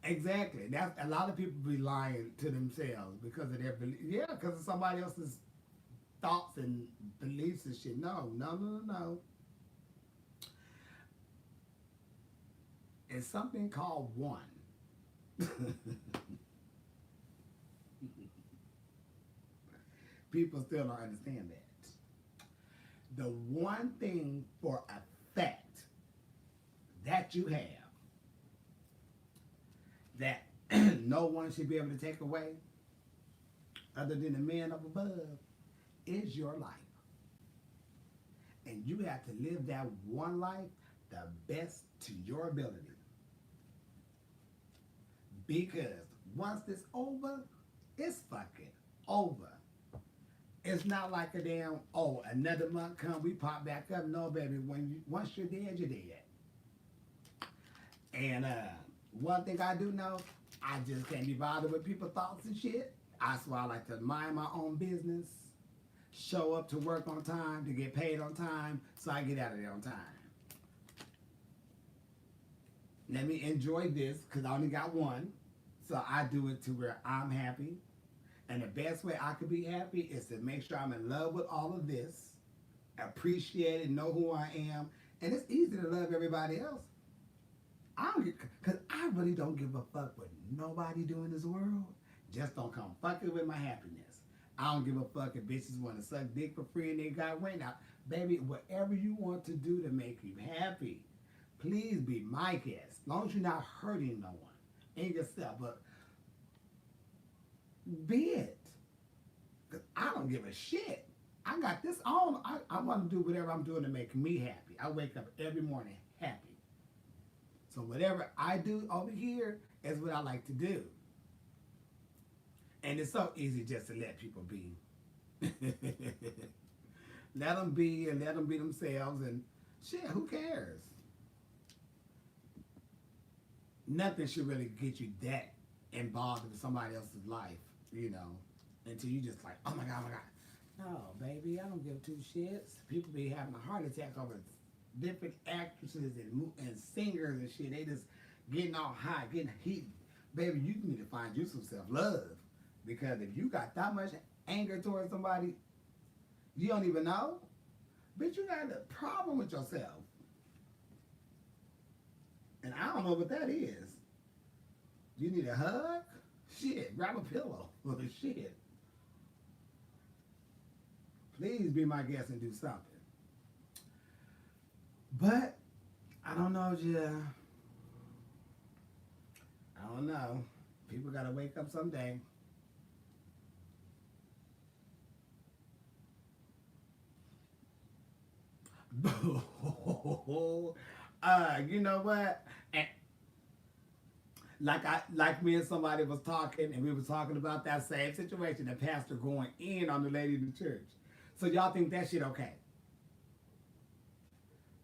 Exactly. That's a lot of people be lying to themselves because of their belief. Yeah, because of somebody else's thoughts and beliefs and shit. No, no, no, no, no. It's something called one. People still don't understand that. The one thing for a fact that you have that no one should be able to take away other than the man up above is your life. And you have to live that one life the best to your ability. Because once it's over, it's fucking over. It's not like a damn, oh, another month come, we pop back up. No, baby, once you're dead, you're dead. And one thing I do know, I just can't be bothered with people's thoughts and shit. That's why I like to mind my own business, show up to work on time, to get paid on time, so I get out of there on time. Let me enjoy this, because I only got one, so I do it to where I'm happy. And the best way I could be happy is to make sure I'm in love with all of this, appreciate it, know who I am, and it's easy to love everybody else. I don't get, because I really don't give a fuck what nobody do in this world. Just don't come fucking with my happiness. I don't give a fuck if bitches want to suck dick for free and they got rent out. Baby, whatever you want to do to make you happy, please be my guest. As long as you're not hurting no one and yourself, but be it. Because I don't give a shit. I got this on. I want to do whatever I'm doing to make me happy. I wake up every morning happy. So whatever I do over here is what I like to do. And it's so easy just to let people be. Let them be and let them be themselves and shit, who cares? Nothing should really get you that involved in somebody else's life, you know, until you just like, oh my God, oh my God. No, baby, I don't give two shits. People be having a heart attack over different actresses and singers and shit. They just getting all high, getting heated. Baby, you need to find you some self-love. Because if you got that much anger towards somebody you don't even know, bitch, you got a problem with yourself. And I don't know what that is. You need a hug? Shit, grab a pillow. Shit. Please be my guest and do something. But, I don't know, Jill. I don't know. People gotta wake up someday. You know what? And like me and somebody was talking, and we were talking about that same situation, the pastor going in on the lady in the church. So y'all think that shit okay?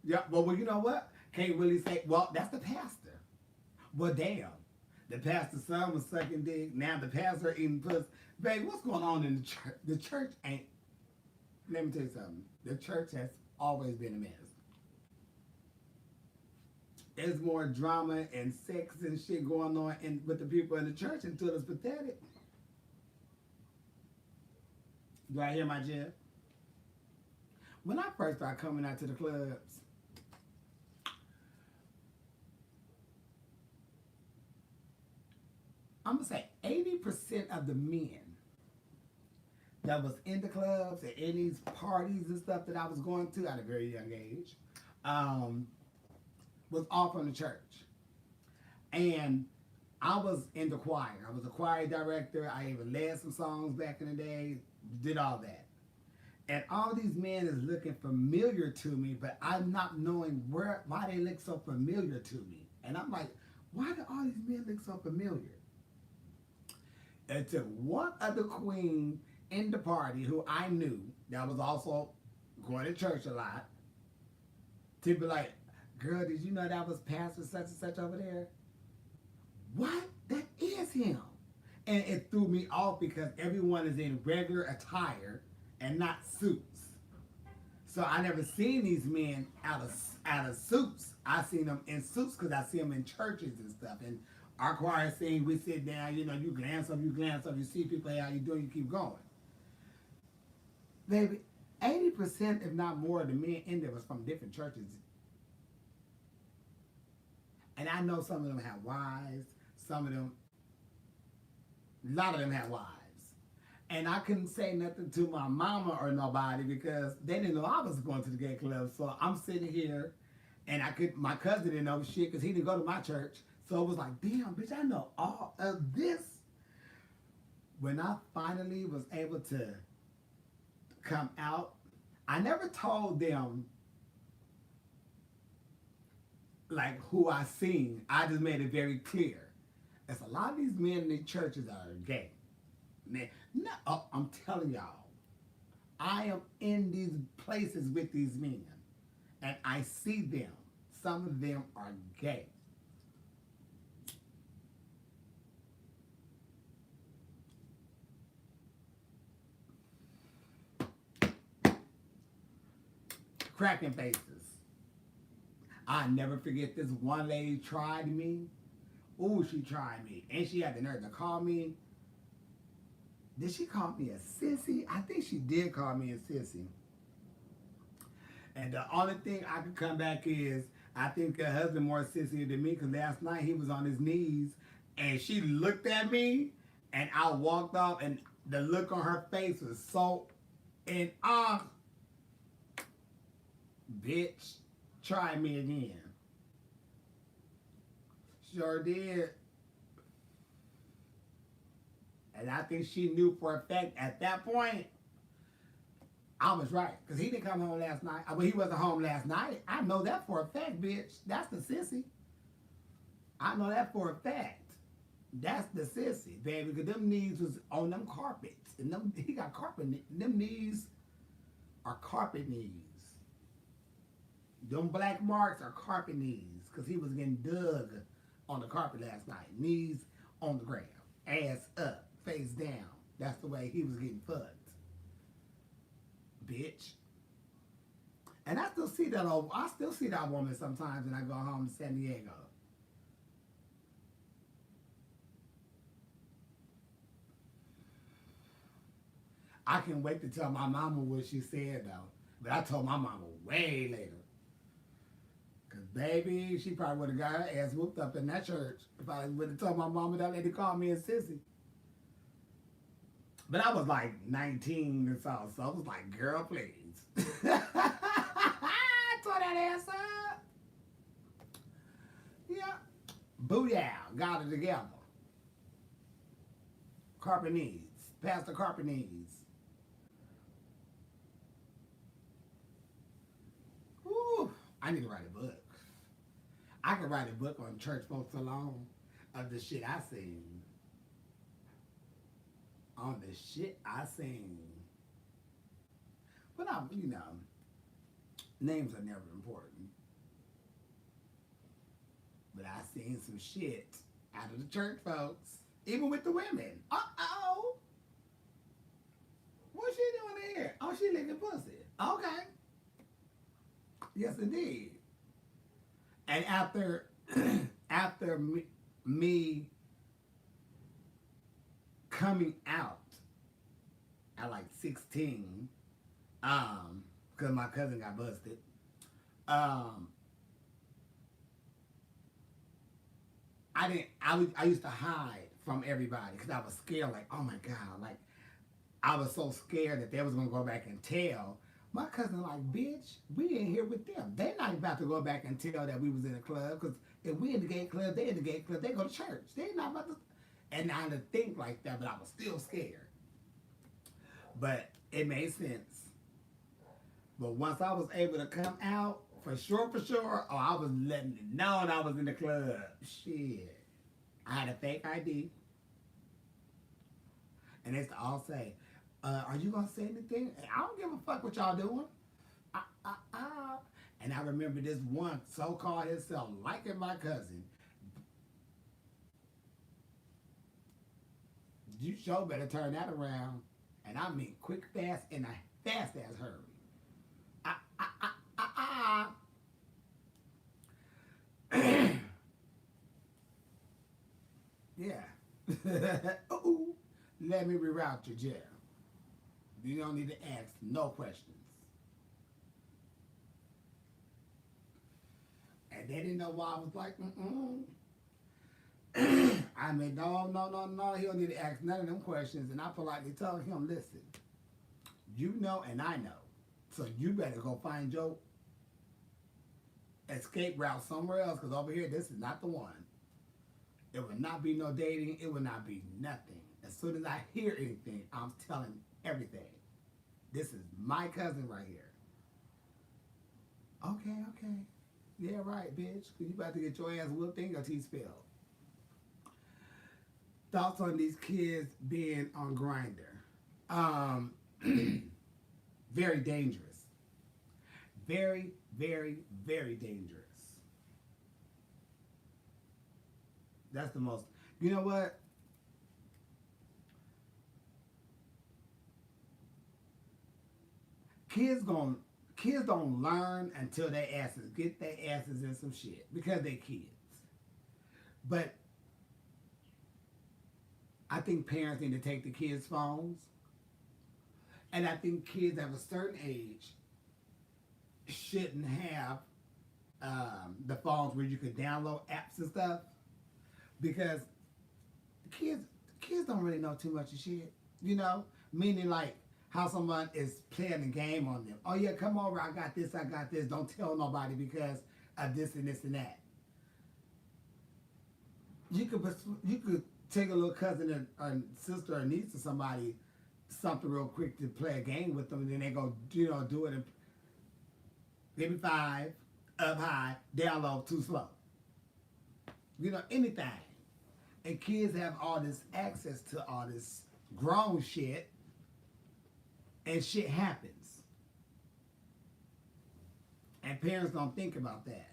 Yeah, well, you know what? Can't really say, well, that's the pastor. Well, damn. The pastor's son was sucking dick. Now the pastor eating puss. Babe, what's going on in the church? The church ain't, let me tell you something. The church has always been a mess. There's more drama and sex and shit going on with the people in the church until it's pathetic. Do I hear my Jeff? When I first started coming out to the clubs, I'm gonna say 80% of the men that was in the clubs and in these parties and stuff that I was going to at a very young age, um, was all from the church. And I was in the choir. I was a choir director. I even led some songs back in the day, did all that. And all these men is looking familiar to me, but I'm not knowing why they look so familiar to me. And I'm like, why do all these men look so familiar? It took one other queen in the party who I knew that was also going to church a lot to be like, girl, did you know that was Pastor such and such over there? What? That is him. And it threw me off because everyone is in regular attire and not suits. So I never seen these men out of suits. I seen them in suits because I see them in churches and stuff. And our choir scene, we sit down, you know, you glance up, you see people, hey, how you doing, you keep going. Baby, 80%, if not more, of the men in there was from different churches. And I know some of them had wives, some of them, a lot of them had wives. And I couldn't say nothing to my mama or nobody because they didn't know I was going to the gay club. So I'm sitting here, and my cousin didn't know shit because he didn't go to my church. So it was like, damn, bitch, I know all of this. When I finally was able to come out, I never told them like who I seen. I just made it very clear. There's a lot of these men in the churches that are gay. Man, no, I'm telling y'all, I am in these places with these men, and I see them. Some of them are gay. Cracking faces. I never forget this one lady tried me. Ooh, she tried me. And she had the nerve to call me. Did she call me a sissy? I think she did call me a sissy. And the only thing I could come back is, I think her husband more sissy than me because last night he was on his knees and she looked at me and I walked off and the look on her face was so in awe. Bitch, try me again. Sure did. And I think she knew for a fact at that point, I was right. Because he didn't come home last night. Well, he wasn't home last night. I know that for a fact, bitch. That's the sissy. I know that for a fact. That's the sissy, baby. Because them knees was on them carpets. And he got carpet. Them knees are carpet knees. Them black marks are carpet knees. Because he was getting dug on the carpet last night. Knees on the ground. Ass up. Face down. That's the way he was getting fucked. Bitch. And I still see that woman sometimes when I go home to San Diego. I can't wait to tell my mama what she said though. But I told my mama way later. Cause baby, she probably would have got her ass whooped up in that church if I would have told my mama that lady called me a sissy. But I was like 19 or so I was like, girl, please. I tore that ass up. Yeah. Booty out. Got it together. Carpet knees. Pastor Carpet knees. Woo. I need to write a book. I could write a book on church folks alone of the shit I seen. On the shit I seen. But I'm, names are never important. But I seen some shit out of the church folks, even with the women. Uh-oh. What's she doing here? Oh, she licking pussy. Okay. Yes, indeed. And after after me coming out at like 16, because my cousin got busted, um, I used to hide from everybody because I was scared, like, oh my God, like, I was so scared that they was gonna go back and tell. My cousin like, bitch, we in here with them. They're not about to go back and tell that we was in a club, because if we in the gay club, they in the gay club, they go to church. They not about to. And I didn't think like that, but I was still scared. But it made sense. But once I was able to come out, for sure, oh, I was letting it known I was in the club. Shit. I had a fake ID. And they used to all say, are you going to say anything? I don't give a fuck what y'all doing. And I remember this one so-called himself liking my cousin. You sure better turn that around. And I mean quick, fast, in a fast-ass hurry. Yeah. Ooh, let me reroute your jail. You don't need to ask no questions. And they didn't know why I was like, I mean, no. He don't need to ask none of them questions. And I politely told him, listen, you know and I know. So you better go find your escape route somewhere else, because over here, this is not the one. It will not be no dating. It will not be nothing. As soon as I hear anything, I'm telling everything. This is my cousin right here. Okay. Yeah, right, bitch. Because you about to get your ass whooped and your teeth spilled. Thoughts on these kids being on Grindr? Very dangerous. Very, very, very dangerous. That's the most. You know what? Kids don't learn until their asses get their asses in some shit because they kids. But I think parents need to take the kids' phones, and I think kids of a certain age shouldn't have the phones where you could download apps and stuff, because kids don't really know too much of shit, meaning like how someone is playing a game on them. Oh yeah, come over, I got this, don't tell nobody because of this and this and that. You could take a little cousin or sister or niece or somebody something real quick to play a game with them, and then they go do it and give me 5 up high, download too slow, anything. And kids have all this access to all this grown shit, and shit happens. And parents don't think about that.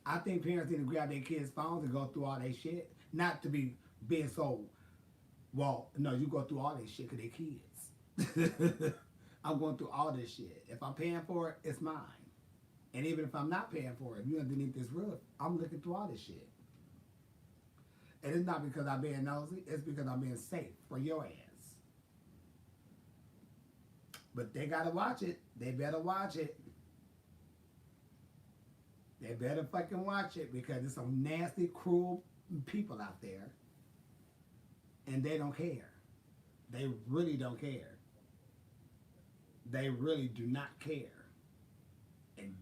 I think parents need to grab their kids' phones and go through all their shit. Not to be being so, well, no, you go through all this shit because they're kids. I'm going through all this shit. If I'm paying for it, it's mine. And even if I'm not paying for it, if you're underneath this roof, I'm looking through all this shit. And it's not because I'm being nosy, it's because I'm being safe for your ass. But they gotta watch it. They better watch it. They better fucking watch it, because there's some nasty, cruel people out there. And they don't care. They really don't care. They really do not care. And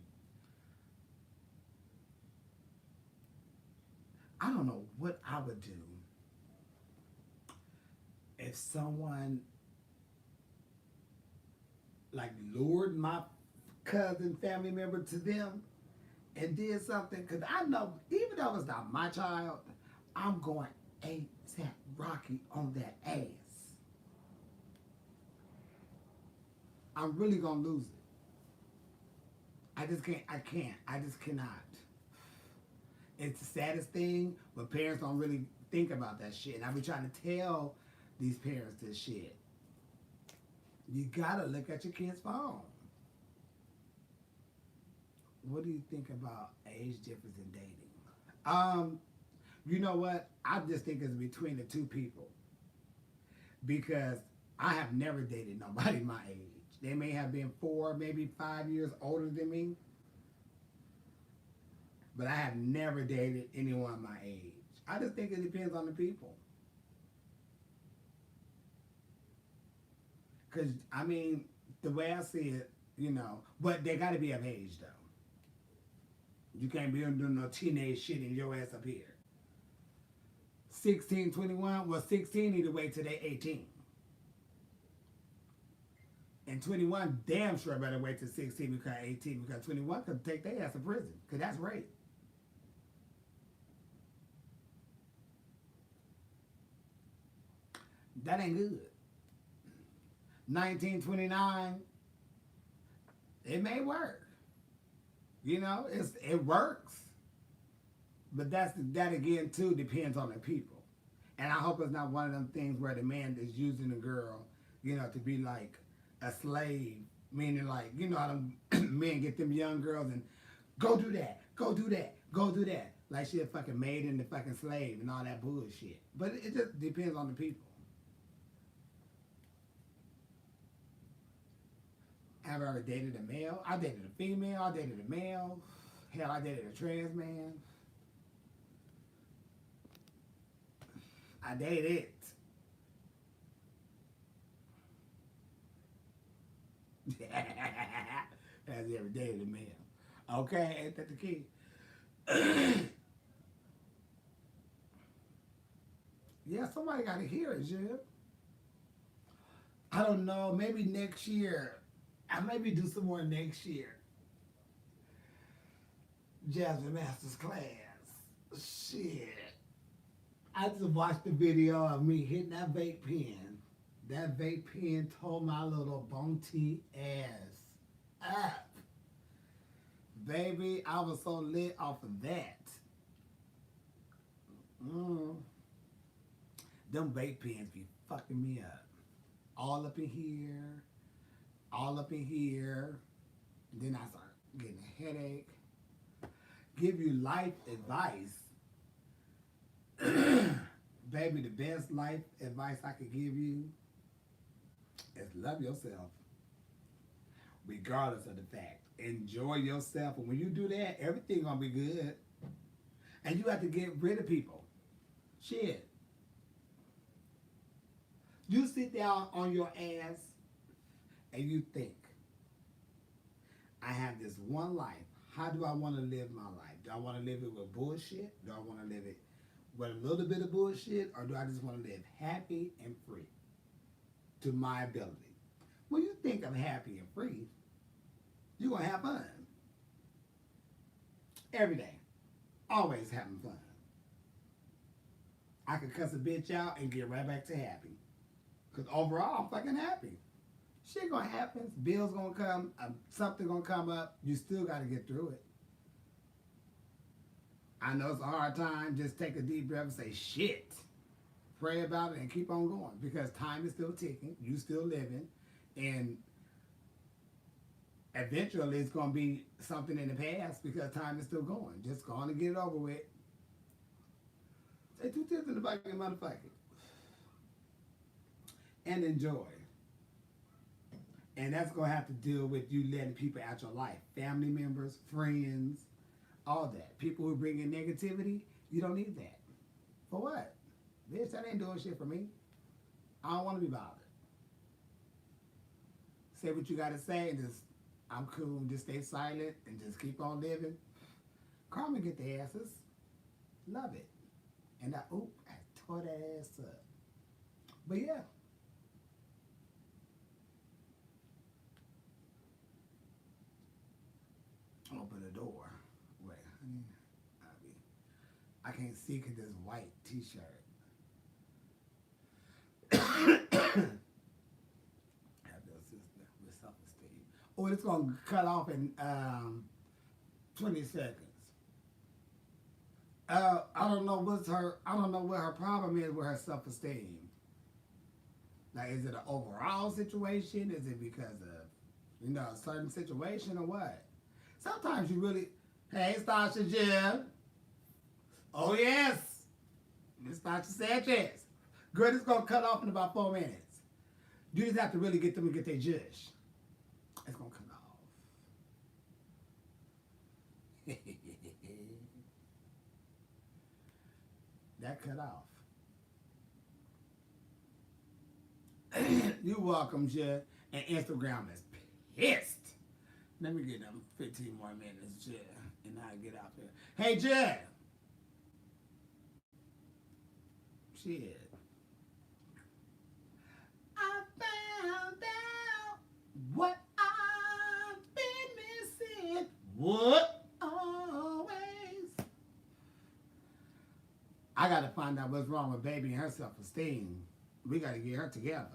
I don't know what I would do if someone like lured my cousin, family member to them and did something, because I know, even though it's not my child, I'm going A$AP Rocky on that ass. I'm really going to lose it. I just can't. I can't. I just cannot. It's the saddest thing, but parents don't really think about that shit. And I be trying to tell these parents this shit. You gotta look at your kid's phone. What do you think about age difference in dating? You know what? I just think it's between the two people because I have never dated nobody my age. They may have been 4, maybe 5 years older than me, but I have never dated anyone my age. I just think it depends on the people. Because, I mean, the way I see it, but they got to be of age, though. You can't be doing no teenage shit in your ass up here. 16, 21, well, 16 need to wait till they 18. And 21 damn sure better wait till 16 because 18, because 21 could take their ass to prison, because that's rape. That ain't good. 1929, it may work. It works. But that again too depends on the people. And I hope it's not one of them things where the man is using the girl, to be like a slave. Meaning like, how them men get them young girls and go do that, go do that, go do that. Like she a fucking maid and the fucking slave and all that bullshit. But it just depends on the people. Have I ever dated a male? I dated a female. I dated a male. Hell, I dated a trans man. I dated it. Has he ever dated a male? Okay, ain't that the key? Yeah, somebody got to hear it, Jim. I don't know. Maybe next year. I maybe do some more next year. Jasmine Masters class. Shit. I just watched the video of me hitting that vape pen. That vape pen tore my little bounty ass up. Baby, I was so lit off of that. Them vape pens be fucking me up. All up in here. All up in here. Then I start getting a headache. Give you life advice. Baby, the best life advice I could give you is love yourself. Regardless of the fact. Enjoy yourself. And when you do that, everything gonna be good. And you have to get rid of people. Shit. You sit down on your ass and you think, I have this one life. How do I want to live my life? Do I want to live it with bullshit? Do I want to live it with a little bit of bullshit? Or do I just want to live happy and free to my ability? When you think of happy and free, you're going to have fun. Every day. Always having fun. I could cuss a bitch out and get right back to happy. Because overall, I'm fucking happy. Shit gonna happen. Bills gonna come. Something gonna come up. You still gotta get through it. I know it's a hard time. Just take a deep breath and say, shit. Pray about it and keep on going. Because time is still ticking. You still living. And eventually it's gonna be something in the past because time is still going. Just go on and get it over with. Say 2 tips in the bucket, motherfucker. And enjoy. And that's going to have to deal with you letting people out your life. Family members, friends, all that. People who bring in negativity, you don't need that. For what? Bitch, that ain't doing shit for me. I don't want to be bothered. Say what you got to say and just, I'm cool, just stay silent and just keep on living. Come and get the asses. Love it. And I tore that ass up. But yeah. Open the door. Wait. honey. I can't see because this white t-shirt. Have your sister with self-esteem. Oh, it's gonna cut off in 20 seconds. I don't know what her problem is with her self-esteem. Like, is it an overall situation? Is it because of, a certain situation or what? Sometimes you really, hey, Stasha Jim. Oh, yes. Miss Stasha Sanchez. Girl, it's going to cut off in about 4 minutes. You just have to really get them to get their jush. It's going to cut off. That cut off. You're welcome, Jed. And Instagram is pissed. Let me get them 15 more minutes, Jed, and I'll get out there. Hey, Jed. Shit. I found out what I've been missing. What? Always. I got to find out what's wrong with baby and her self-esteem. We got to get her together.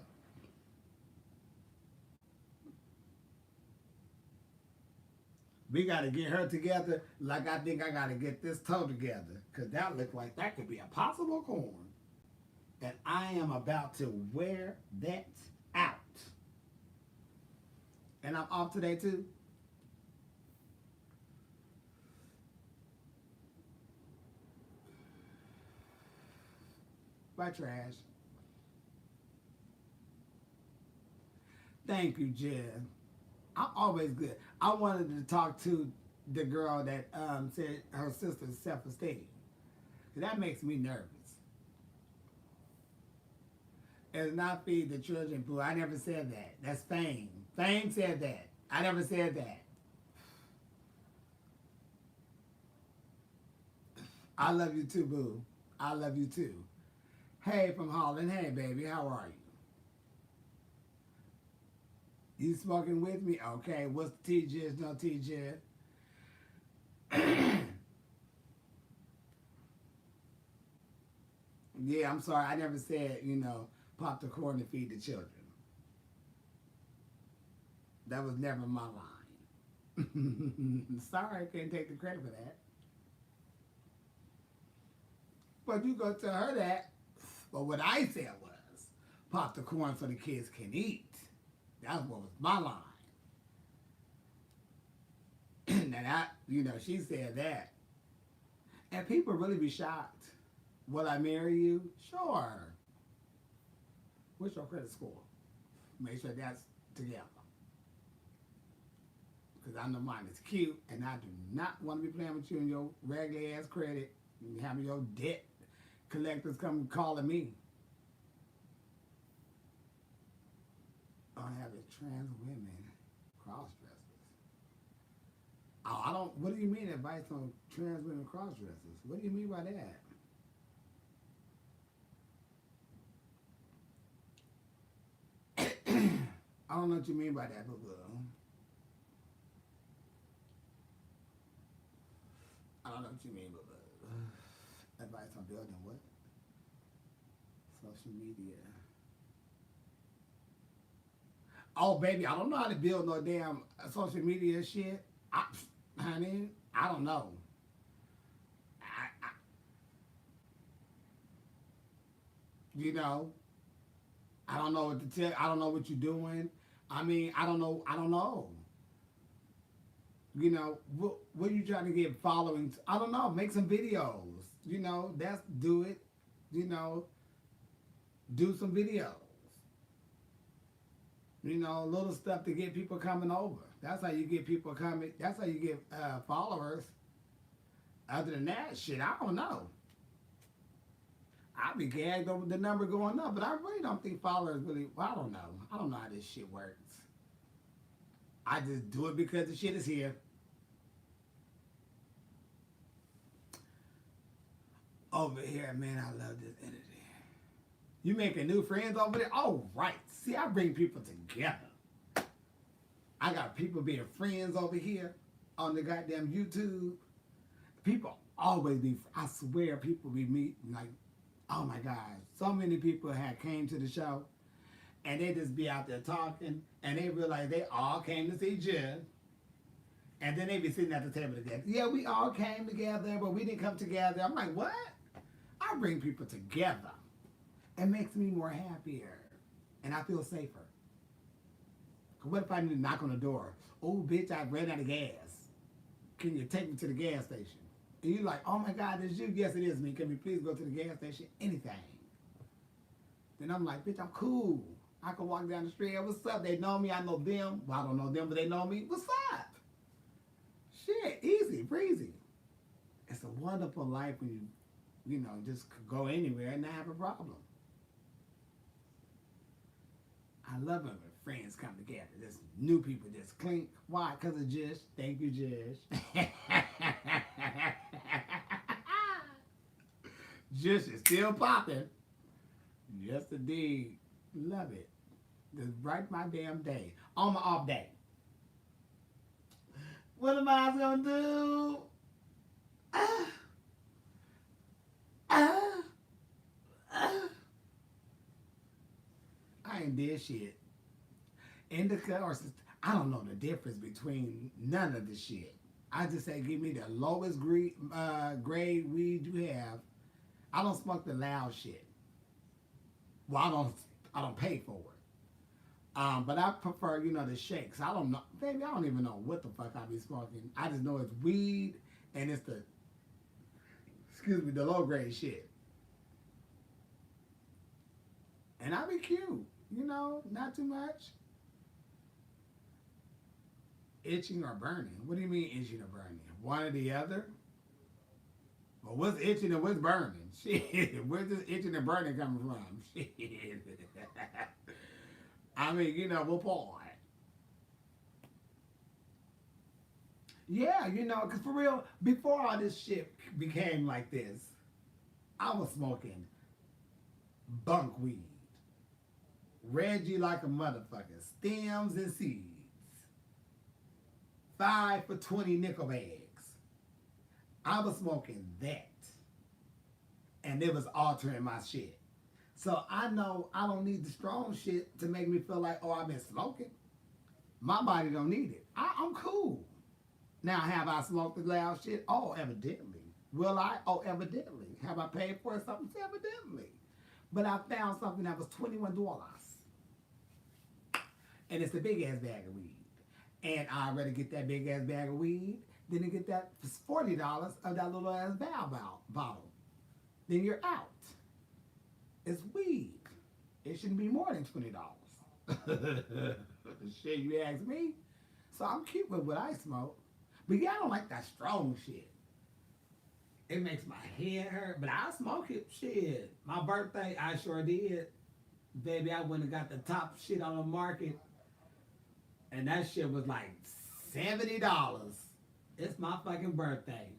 We got to get her together like I think I got to get this toe together. Because that looks like that could be a possible corn. And I am about to wear that out. And I'm off today too. Bye, trash. Thank you, Jen. I'm always good. I wanted to talk to the girl that said her sister's self-esteem. That makes me nervous. It's not feed the children, boo. I never said that. That's Fame. Fame said that. I never said that. I love you too, boo. I love you too. Hey, from Holland. Hey, baby. How are you? You smoking with me? Okay. What's the TJ? No TJ. Yeah, I'm sorry. I never said, pop the corn to feed the children. That was never my line. Sorry, I can't take the credit for that. But you go tell her that. But what I said was, pop the corn so the kids can eat. That's what was my line. Now that, she said that. And people really be shocked. Will I marry you? Sure. What's your credit score? Make sure that's together. Because I know mine is cute, and I do not want to be playing with you in your regular ass credit and having your debt collectors come calling me. I have it trans women cross-dressers. Oh, I don't, what do you mean advice on trans women cross-dressers? What do you mean by that? I don't know what you mean by that, but I don't know what you mean, but advice on building what? Social media. Oh, baby, I don't know how to build no damn social media shit. Honey, I don't know. I don't know what to tell. I don't know what you're doing. I mean, I don't know. What are you trying to get following? I don't know. Make some videos. Do it. Do some videos. Little stuff to get people coming over. That's how you get people coming. That's how you get followers. Other than that, shit, I don't know. I'd be gagged over the number going up, but I really don't think followers really, well, I don't know. I don't know how this shit works. I just do it because the shit is here. Over here, man, I love this energy. You making new friends over there? Oh, right. See, I bring people together. I got people being friends over here on the goddamn YouTube. People always be, I swear people be meeting like, oh my God, so many people had came to the show and they just be out there talking and they realize they all came to see Jill. And then they be sitting at the table together. Yeah, we all came together, but we didn't come together. I'm like, what? I bring people together. It makes me more happier. And I feel safer. What if I need to knock on the door? Oh, bitch, I ran out of gas. Can you take me to the gas station? And you're like, oh my God, it's you. Yes, it is me. Can we please go to the gas station? Anything. Then I'm like, bitch, I'm cool. I can walk down the street. Hey, what's up? They know me. I know them. Well, I don't know them, but they know me. What's up? Shit, easy, breezy. It's a wonderful life when you know, just could go anywhere and not have a problem. I love it when friends come together. Just new people just clink. Why? Because of Jish. Thank you, Jish. Jish is still popping. Yes, indeed. Love it. Just brighten my damn day. On my off day. What am I gonna do? I ain't did shit. Indica or I don't know the difference between none of the shit. I just say give me the lowest grade weed you have. I don't smoke the loud shit. Well, I don't pay for it. But I prefer, you know, the shakes. I don't know, baby. I don't even know what the fuck I be smoking. I just know it's weed and it's the low grade shit. And I be cute, you know, not too much. Itching or burning? What do you mean itching or burning? One or the other? Well, what's itching and what's burning? Shit, where's this itching and burning coming from? Shit. I mean, you know, what part? Yeah, you know, because for real, before all this shit became like this, I was smoking bunk weed. Reggie like a motherfucker. Stems and seeds. 5 for 20 nickel bags. I was smoking that. And it was altering my shit. So I know I don't need the strong shit to make me feel like, oh, I've been smoking. My body don't need it. I'm cool. Now, have I smoked the loud shit? Oh, evidently. Will I? Oh, evidently. Have I paid for it? Something? Evidently. But I found something that was $21. And it's a big ass bag of weed. And I'd rather get that big ass bag of weed than to get that $40 of that little ass bottle. Then you're out. It's weed. It shouldn't be more than $20. Shit, you ask me. So I'm cute with what I smoke. But yeah, I don't like that strong shit. It makes my head hurt, but I smoke it. Shit. My birthday, I sure did. Baby, I went and got the top shit on the market. And that shit was like $70. It's my fucking birthday.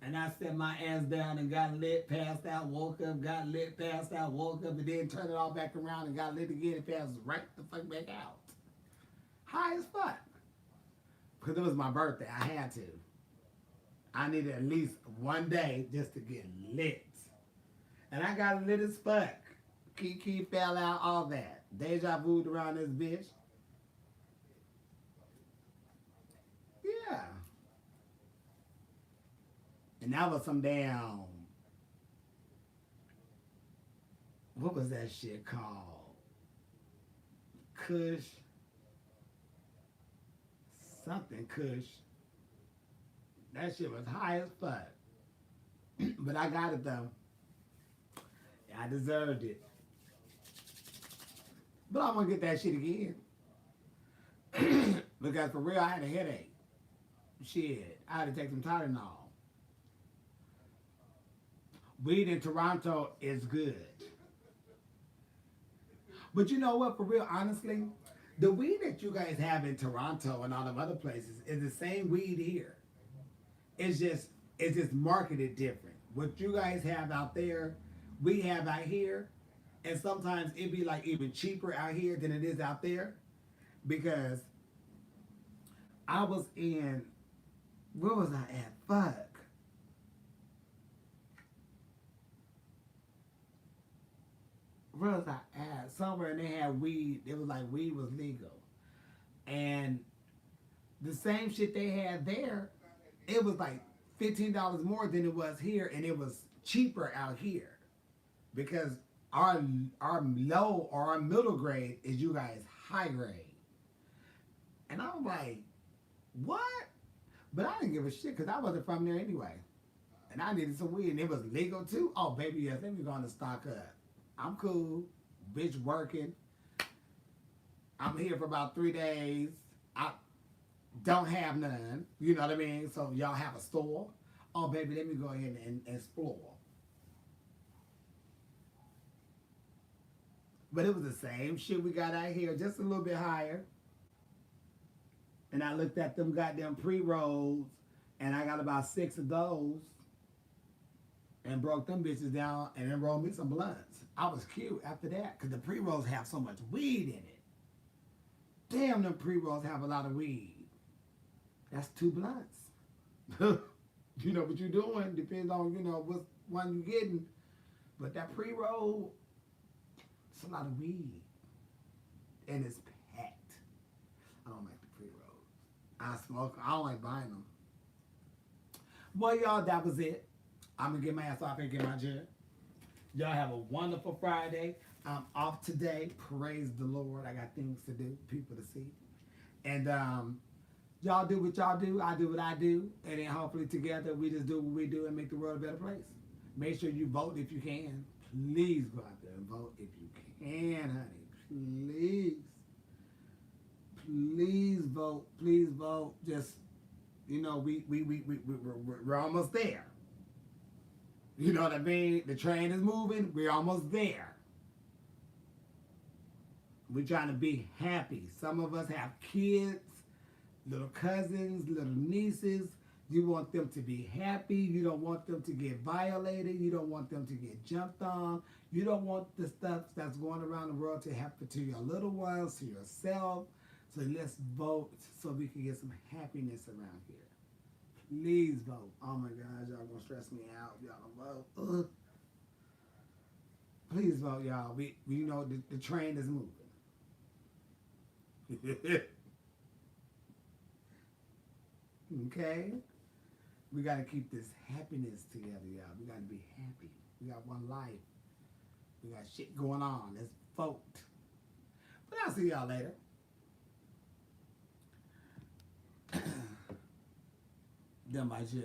And I set my ass down and got lit, passed out, woke up, got lit, passed out, woke up, and then turned it all back around and got lit again and passed right the fuck back out. High as fuck. Because it was my birthday. I had to. I needed at least one day just to get lit. And I got lit as fuck. Kiki fell out, all that. Deja vu'd around this bitch. Yeah. And that was some damn, what was that shit called? Kush. Something Kush. That shit was high as fuck. But I got it though. I deserved it. But I'm gonna get that shit again. Because for real, I had a headache. Shit, I had to take some Tylenol. Weed in Toronto is good. But you know what, for real, honestly, the weed that you guys have in Toronto and all them other places is the same weed here. It's just marketed different. What you guys have out there, we have out here. And sometimes it be like even cheaper out here than it is out there. Because I was in, where was I at? Fuck. where was I at? Somewhere, and they had weed. It was like weed was legal. And the same shit they had there, it was like $15 more than it was here, and it was cheaper out here because our low or our middle grade is you guys high grade. And I'm like, what? But I didn't give a shit because I wasn't from there anyway. And I needed some weed, and it was legal too. Oh, baby, yes, let me go on to stock up. I'm cool. Bitch working. I'm here for about 3 days. I don't have none. You know what I mean? So y'all have a store. Oh, baby, let me go ahead and explore. But it was the same shit we got out here, just a little bit higher. And I looked at them goddamn pre-rolls, and I got about 6 of those, and broke them bitches down, and then rolled me some blunts. I was cute after that, because the pre-rolls have so much weed in it. Damn, them pre-rolls have a lot of weed. That's 2 blunts. You know what you're doing, depends on, what one you're getting. But that pre-roll, it's a lot of weed. And it's packed. I don't like the pre-rolls. I smoke, I don't like buying them. Well, y'all, that was it. I'm going to get my ass off and get my gym. Y'all have a wonderful Friday. I'm off today. Praise the Lord. I got things to do, people to see. And y'all do what y'all do. I do what I do. And then hopefully together we just do what we do and make the world a better place. Make sure you vote if you can. Please go out there and vote if you can, honey. Please. Please vote. Please vote. Just, we're almost there. You know what I mean? The train is moving. We're almost there. We're trying to be happy. Some of us have kids, little cousins, little nieces. You want them to be happy. You don't want them to get violated. You don't want them to get jumped on. You don't want the stuff that's going around the world to happen to your little ones, to yourself. So let's vote so we can get some happiness around here. Please vote. Oh my God, y'all gonna stress me out. Y'all don't vote. Ugh. Please vote, y'all. We the train is moving. Okay? We gotta keep this happiness together, y'all. We gotta be happy. We got one life. We got shit going on. Let's vote. But I'll see y'all later. Done by Jill.